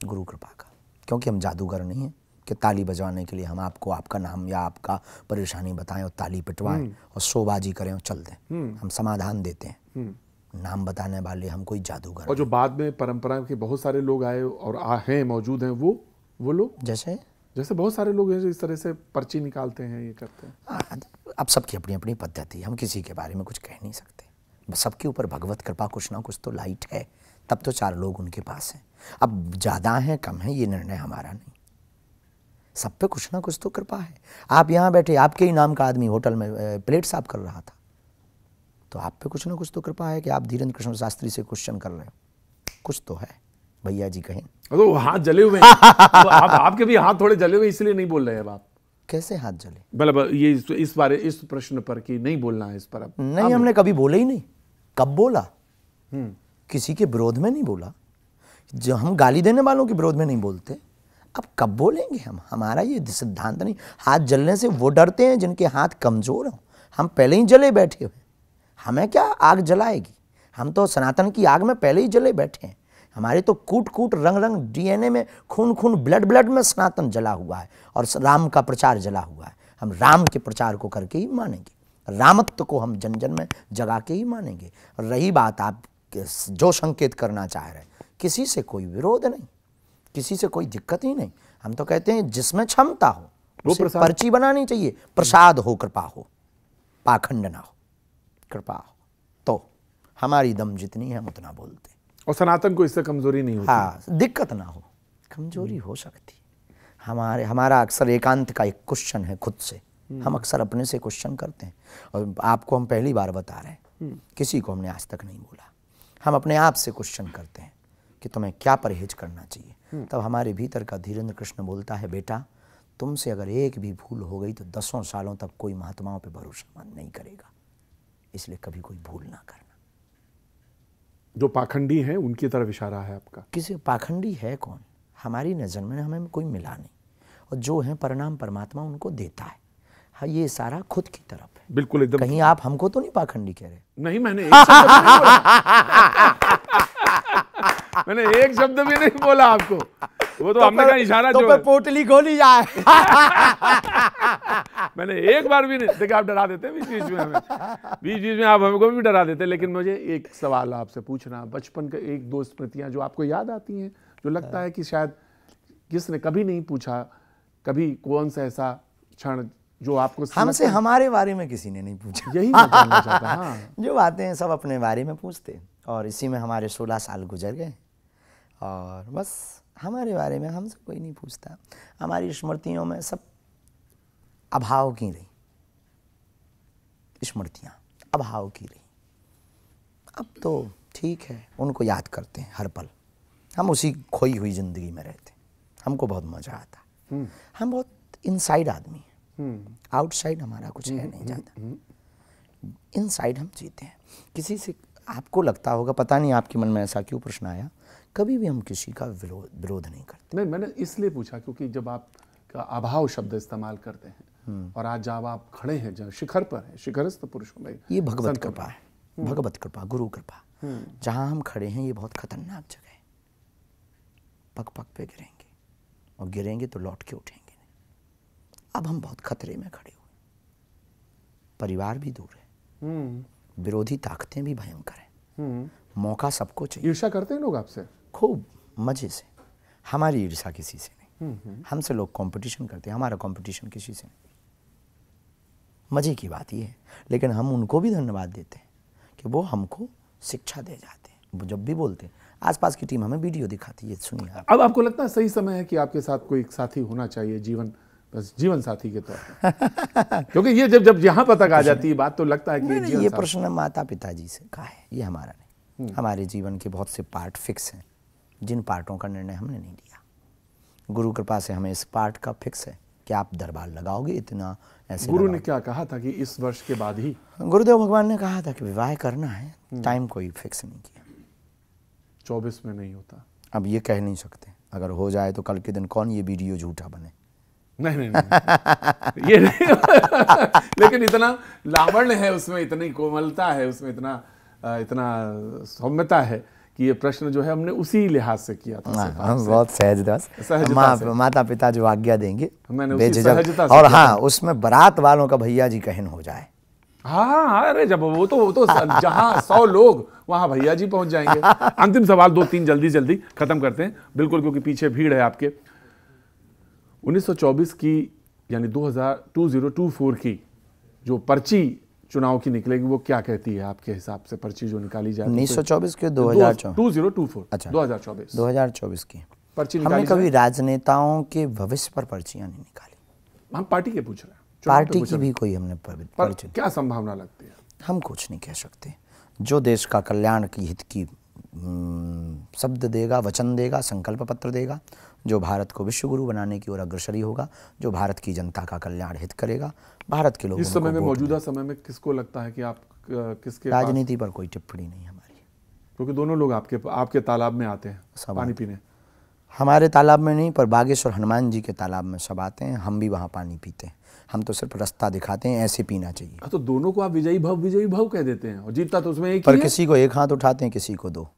Speaker 2: गुरु कृपा का। क्योंकि हम जादूगर नहीं हैं कि ताली बजवाने के लिए हम आपको आपका नाम या आपका परेशानी बताएं और ताली पिटवाएं और शोबाजी करें और चल दें। हम समाधान देते हैं। नाम बताने वाले हम कोई जादूगर।
Speaker 1: और जो बाद में परंपरा के बहुत सारे लोग आए और हैं, मौजूद हैं, वो लोग
Speaker 2: जैसे
Speaker 1: जैसे बहुत सारे लोग हैं जो इस तरह से पर्ची निकालते हैं, ये करते हैं।
Speaker 2: अब सबकी अपनी अपनी पद्धति, हम किसी के बारे में कुछ कह नहीं सकते। बस सबके ऊपर भगवत कृपा कुछ ना कुछ तो लाइट है, तब तो 4 लोग उनके पास हैं। अब ज़्यादा हैं कम है ये निर्णय हमारा नहीं, सब पे कुछ ना कुछ तो कृपा है। आप यहाँ बैठे, आपके ही नाम का आदमी होटल में प्लेट साफ कर रहा था, तो आप पे कुछ ना कुछ तो कृपा है कि आप धीरेन्द्र कृष्ण शास्त्री से क्वेश्चन कर रहे हो, कुछ तो है। भैया जी कहें
Speaker 1: तो हाथ जले हुए हैं। तो आपके भी हाथ थोड़े जले हुए, इसलिए नहीं बोल रहे हैं आप।
Speaker 2: कैसे हाथ जले?
Speaker 1: मतलब ये इस बारे, इस प्रश्न पर कि नहीं बोलना है इस पर अब?
Speaker 2: नहीं, हमने कभी बोला ही नहीं। कब बोला? किसी के विरोध में नहीं बोला। जो हम गाली देने वालों के विरोध में नहीं बोलते, अब कब बोलेंगे हम? हमारा ये सिद्धांत नहीं। हाथ जलने से वो डरते हैं जिनके हाथ कमजोर हों। हम पहले ही जले बैठे हुए, हमें क्या आग जलाएगी? हम तो सनातन की आग में पहले ही जले बैठे हैं। हमारे तो कूट कूट रंग रंग डीएनए में, खून खून ब्लड ब्लड में सनातन जला हुआ है और राम का प्रचार जला हुआ है। हम राम के प्रचार को करके ही मानेंगे, रामत्व को हम जन जन में जगा के ही मानेंगे। और रही बात आप जो संकेत करना चाह रहे हैं, किसी से कोई विरोध नहीं, किसी से कोई दिक्कत ही नहीं। हम तो कहते हैं जिसमें क्षमता हो उसे पर्ची बनानी चाहिए, प्रसाद हो, कृपा हो, पाखंड ना हो, कृपा हो। तो हमारी दम जितनी है हम उतना बोलते हैं,
Speaker 1: और सनातन को इससे कमजोरी नहीं होती।
Speaker 2: हाँ, दिक्कत ना हो। कमजोरी हो सकती हमारा अक्सर एकांत का एक क्वेश्चन है खुद से। हम अक्सर अपने से क्वेश्चन करते हैं, और आपको हम पहली बार बता रहे हैं, किसी को हमने आज तक नहीं बोला। हम अपने आप से क्वेश्चन करते हैं कि तुम्हें क्या परहेज करना चाहिए। तब हमारे भीतर का धीरेन्द्र कृष्ण बोलता है, बेटा तुमसे अगर एक भी भूल हो गई तो 10 सालों तक कोई महात्माओं पे भरोसा नहीं करेगा, इसलिए कभी कोई भूल ना करना।
Speaker 1: जो पाखंडी हैं उनकी तरफ इशारा है आपका।
Speaker 2: किसी पाखंडी है कौन? हमारी नज़र में हमें कोई मिला नहीं, और जो है परिणाम परमात्मा उनको देता है। हाँ, ये सारा खुद की तरफ है।
Speaker 1: बिल्कुल एकदम।
Speaker 2: कहीं आप हमको तो नहीं पाखंडी कह रहे?
Speaker 1: नहीं, मैंने एक शब्द भी नहीं बोला। मैंने एक शब्द भी नहीं बोला आपको। वो तो हमने कहा इशारा
Speaker 2: तो
Speaker 1: जो है।
Speaker 2: पोटली खोली जाए।
Speaker 1: मैंने एक बार भी नहीं। देखिए आप डरा देते हैं बीच बीच में हमें, बीच बीच में आप हमको भी डरा देते हैं। लेकिन मुझे एक सवाल आपसे पूछना, बचपन के 1-2 स्मृतियां जो आपको याद आती हैं, जो लगता है कि शायद किसने कभी नहीं पूछा, कभी कौन सा ऐसा क्षण जो आपको
Speaker 2: हमसे हमारे बारे में किसी ने नहीं पूछा।
Speaker 1: यही मैं जानना चाहता। हाँ,
Speaker 2: जो बातें हैं सब अपने बारे में पूछते, और इसी में हमारे 16 साल गुजर गए, और बस हमारे बारे में हमसे कोई नहीं पूछता। हमारी स्मृतियों में सब अभाव की रही, स्मृतियाँ अभाव की रही। अब तो ठीक है, उनको याद करते हैं हर पल। हम उसी खोई हुई जिंदगी में रहते हैं, हमको बहुत मजा आता। हम बहुत इनसाइड आदमी हैं, आउटसाइड हमारा कुछ है नहीं ज़्यादा, इनसाइड हम जीते हैं। किसी से आपको लगता होगा, पता नहीं आपके मन में ऐसा क्यों प्रश्न आया, कभी भी हम किसी का विरोध नहीं करते।
Speaker 1: नहीं, मैंने इसलिए पूछा क्योंकि जब आप का अभाव शब्द इस्तेमाल करते हैं, और आज जब आप खड़े हैं जहाँ शिखर पर हैं, शिखरस्थ पुरुषों में,
Speaker 2: ये भगवत कृपा है, भगवत कृपा, गुरु कृपा। जहाँ हम खड़े हैं ये बहुत खतरनाक जगह है, पग पग पे गिरेंगे, और गिरेंगे तो लौट के उठेंगे नहीं। अब हम बहुत खतरे में खड़े हुए, परिवार भी दूर है, विरोधी ताकतें भी भयंकर हैं, मौका सबको चाहिए।
Speaker 1: ईर्ष्या करते हैं लोग आपसे
Speaker 2: खूब मजे से। हमारी ईर्ष्या किसी से नहीं, हमसे लोग कंपटीशन करते हैं, हमारा कंपटीशन किसी से नहीं। मजे की बात ये है, लेकिन हम उनको भी धन्यवाद देते हैं कि वो हमको शिक्षा दे जाते हैं। वो जब भी बोलते हैं, आसपास की टीम हमें वीडियो दिखाती है, सुनिए आप।
Speaker 1: अब आपको लगता है सही समय है कि आपके साथ कोई साथी होना चाहिए, जीवन साथी के तौर पर? क्योंकि ये जब यहाँ पर तक आ जाती है बात, तो लगता है कि
Speaker 2: ये प्रश्न माता पिताजी से कहा है, ये हमारा नहीं। हमारे जीवन के बहुत से पार्ट फिक्स हैं, जिन पार्टों का निर्णय हमने नहीं लिया। गुरु कृपा से हमें इस पार्ट का फिक्स है कि आप दरबार लगाओगे, इतना ऐसे।
Speaker 1: गुरु ने क्या कहा था कि इस वर्ष के बाद ही?
Speaker 2: गुरुदेव भगवान ने कहा था कि विवाह करना है, टाइम कोई फिक्स नहीं किया।
Speaker 1: 24 में नहीं होता।
Speaker 2: अब ये कह नहीं सकते, अगर हो जाए तो कल के दिन कौन ये वीडियो झूठा बने।
Speaker 1: नहीं, ये नहीं। लेकिन इतना लावण्य है उसमें, इतनी कोमलता है उसमें, इतना सौम्यता है कि ये प्रश्न जो है हमने उसी लिहाज से किया था।
Speaker 2: हम बहुत सहजता माता पिता जो आज्ञा देंगे
Speaker 1: मैंने उसी सहजता से।
Speaker 2: और हाँ, उसमें बारात वालों का भैया जी कहन हो जाए।
Speaker 1: हाँ, अरे जब वो तो जहाँ 100 लोग वहाँ भैया जी पहुंच जाएंगे। अंतिम सवाल 2-3 जल्दी खत्म करते हैं, बिल्कुल, क्योंकि पीछे भीड़ है आपके। 1924 की यानी 2024 की जो पर्ची चुनाव की निकलेगी वो क्या कहती है आपके हिसाब से, पर्ची जो निकाली जाए?
Speaker 2: 1924 के 2024
Speaker 1: 2024
Speaker 2: अच्छा
Speaker 1: 2024
Speaker 2: की
Speaker 1: पर्ची
Speaker 2: हमने
Speaker 1: निकाली
Speaker 2: कभी राजनेताओं के भविष्य पर पर्चियां नहीं निकाली।
Speaker 1: हम पार्टी के पूछ रहे हैं,
Speaker 2: पार्टी की भी कोई हमने
Speaker 1: पर
Speaker 2: पर्ची
Speaker 1: क्या संभावना लगती है?
Speaker 2: हम कुछ नहीं कह सकते। जो देश का कल्याण की हित की शब्द देगा, वचन देगा, संकल्प पत्र देगा, जो भारत को विश्व गुरु बनाने की ओर अग्रसरी होगा, जो भारत की जनता का कल्याण हित करेगा, भारत के लोगों
Speaker 1: इस समय में मौजूदा समय में किसको लगता है कि आप किसके
Speaker 2: राजनीति पर कोई टिप्पणी नहीं हमारी,
Speaker 1: क्योंकि दोनों लोग आपके तालाब में आते हैं पानी पीने।
Speaker 2: हमारे तालाब में नहीं, पर बागेश्वर हनुमान जी के तालाब में सब आते हैं, हम भी वहाँ पानी पीते हैं। हम तो सिर्फ रास्ता दिखाते हैं, ऐसे पीना चाहिए।
Speaker 1: तो दोनों को आप विजयी भव कह देते हैं, और जीतता तो उसमें एक
Speaker 2: पर
Speaker 1: ही है।
Speaker 2: किसी को एक हाथ उठाते हैं, किसी को दो।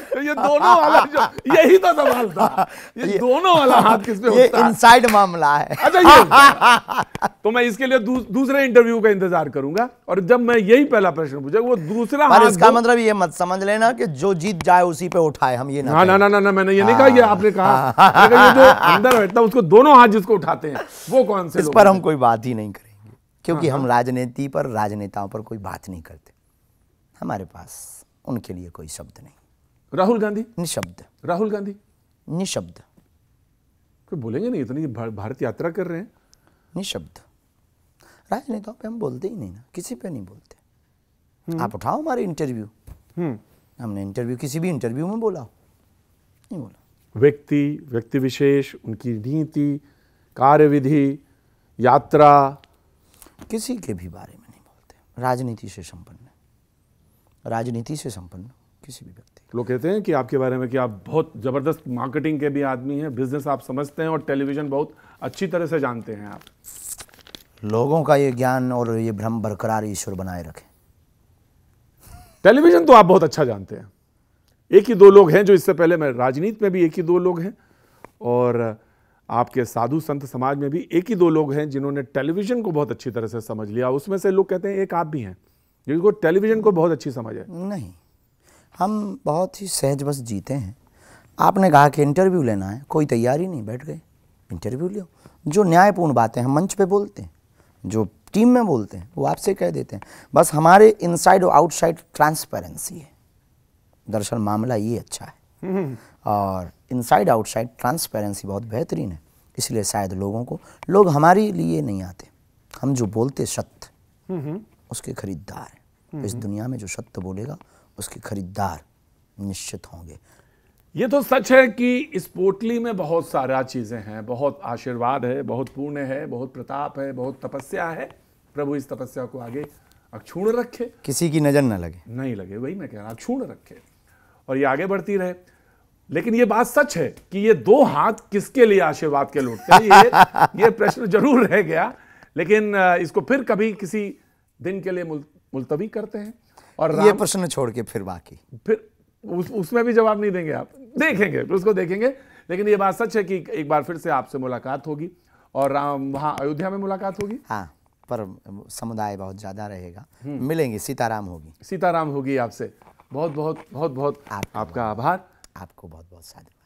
Speaker 1: तो ये दोनों वाला यही तो सवाल था, ये दोनों वाला हाथ किस पे
Speaker 2: ये
Speaker 1: उठता है?
Speaker 2: इनसाइड मामला है।
Speaker 1: अच्छा ये तो मैं इसके लिए दूसरे इंटरव्यू का इंतजार करूंगा, और जब मैं यही पहला प्रश्न पूछा वो दूसरा
Speaker 2: पर
Speaker 1: हाथ
Speaker 2: इसका मतलब ये मत समझ लेना कि जो जीत जाए उसी पे उठाए, हम ये ना
Speaker 1: ना ना ना मैंने ये नहीं कहा, ये आपने कहा। मैंने कहा ये जो अंदर बैठता है उसको दोनों हाथ जिसको उठाते हैं वो कौन से
Speaker 2: इस
Speaker 1: लोग
Speaker 2: पर
Speaker 1: हैं?
Speaker 2: हम कोई बात ही नहीं करेंगे, क्योंकि हम राजनीति पर, राजनेताओं पर कोई बात नहीं करते। हमारे पास उनके लिए कोई शब्द नहीं।
Speaker 1: राहुल गांधी
Speaker 2: निशब्द,
Speaker 1: राहुल गांधी
Speaker 2: निशब्द,
Speaker 1: कोई बोलेंगे नहीं, इतनी भारत यात्रा कर रहे हैं।
Speaker 2: निशब्द। राजनेताओं पे हम बोलते ही नहीं ना, किसी पे नहीं बोलते। आप उठाओ हमारे इंटरव्यू, हमने इंटरव्यू किसी भी इंटरव्यू में बोला हो? नहीं बोला।
Speaker 1: व्यक्ति विशेष, उनकी नीति, कार्यविधि, यात्रा,
Speaker 2: किसी के भी बारे में नहीं बोलते। राजनीति से संपन्न, राजनीति से संपन्न किसी भी व्यक्ति।
Speaker 1: लोग कहते हैं कि आपके बारे में कि आप बहुत जबरदस्त मार्केटिंग के भी आदमी हैं, बिजनेस आप समझते हैं और टेलीविजन बहुत अच्छी तरह से जानते हैं आप।
Speaker 2: लोगों का ये ज्ञान और ये भ्रम बरकरार ईश्वर बनाए रखे।
Speaker 1: टेलीविजन तो आप बहुत अच्छा जानते हैं। एक ही दो लोग हैं जो, इससे पहले मैं राजनीति में भी एक ही दो लोग हैं, और आपके साधु संत समाज में भी एक ही दो लोग हैं जिन्होंने टेलीविजन को बहुत अच्छी तरह से समझ लिया। उसमें से लोग कहते हैं एक आप भी हैं जिनको टेलीविजन को बहुत अच्छी समझ है।
Speaker 2: नहीं, हम बहुत ही सहज बस जीते हैं। आपने कहा कि इंटरव्यू लेना है, कोई तैयारी नहीं, बैठ गए, इंटरव्यू लो। जो न्यायपूर्ण बातें हम मंच पे बोलते हैं, जो टीम में बोलते हैं, वो आपसे कह देते हैं। बस हमारे इनसाइड और आउटसाइड ट्रांसपेरेंसी है। दरअसल मामला ये अच्छा है, और इनसाइड आउटसाइड ट्रांसपेरेंसी बहुत बेहतरीन है। इसलिए शायद लोग हमारे लिए नहीं आते। हम जो बोलते सत्य, उसके खरीदार हैं। इस दुनिया में जो सत्य बोलेगा उसके खरीदार निश्चित होंगे।
Speaker 1: ये तो सच है कि इस पोटली में बहुत सारा चीजें हैं, बहुत आशीर्वाद है, बहुत पुण्य है, बहुत प्रताप है, बहुत तपस्या है। प्रभु इस तपस्या को आगे अक्षुण्ण रखे,
Speaker 2: किसी की नजर न लगे,
Speaker 1: नहीं लगे, वही मैं कह रहा, अक्षुण्ण रखे, और ये आगे बढ़ती रहे। लेकिन ये बात सच है कि ये दो हाथ किसके लिए आशीर्वाद के लौटते हैं, ये प्रश्न जरूर रह गया। लेकिन इसको फिर कभी किसी दिन के लिए मुलतवी करते हैं, और
Speaker 2: ये प्रश्न छोड़ के फिर बाकी
Speaker 1: फिर उसमें भी जवाब नहीं देंगे, आप देखेंगे, फिर उसको देखेंगे। लेकिन ये बात सच है कि एक बार फिर से आपसे मुलाकात होगी, और राम वहाँ अयोध्या में मुलाकात होगी।
Speaker 2: हाँ, पर समुदाय बहुत ज़्यादा रहेगा, मिलेंगे, सीताराम होगी,
Speaker 1: सीताराम होगी आपसे। बहुत बहुत बहुत बहुत आपका आभार।
Speaker 2: आपको बहुत बहुत साधुवाद।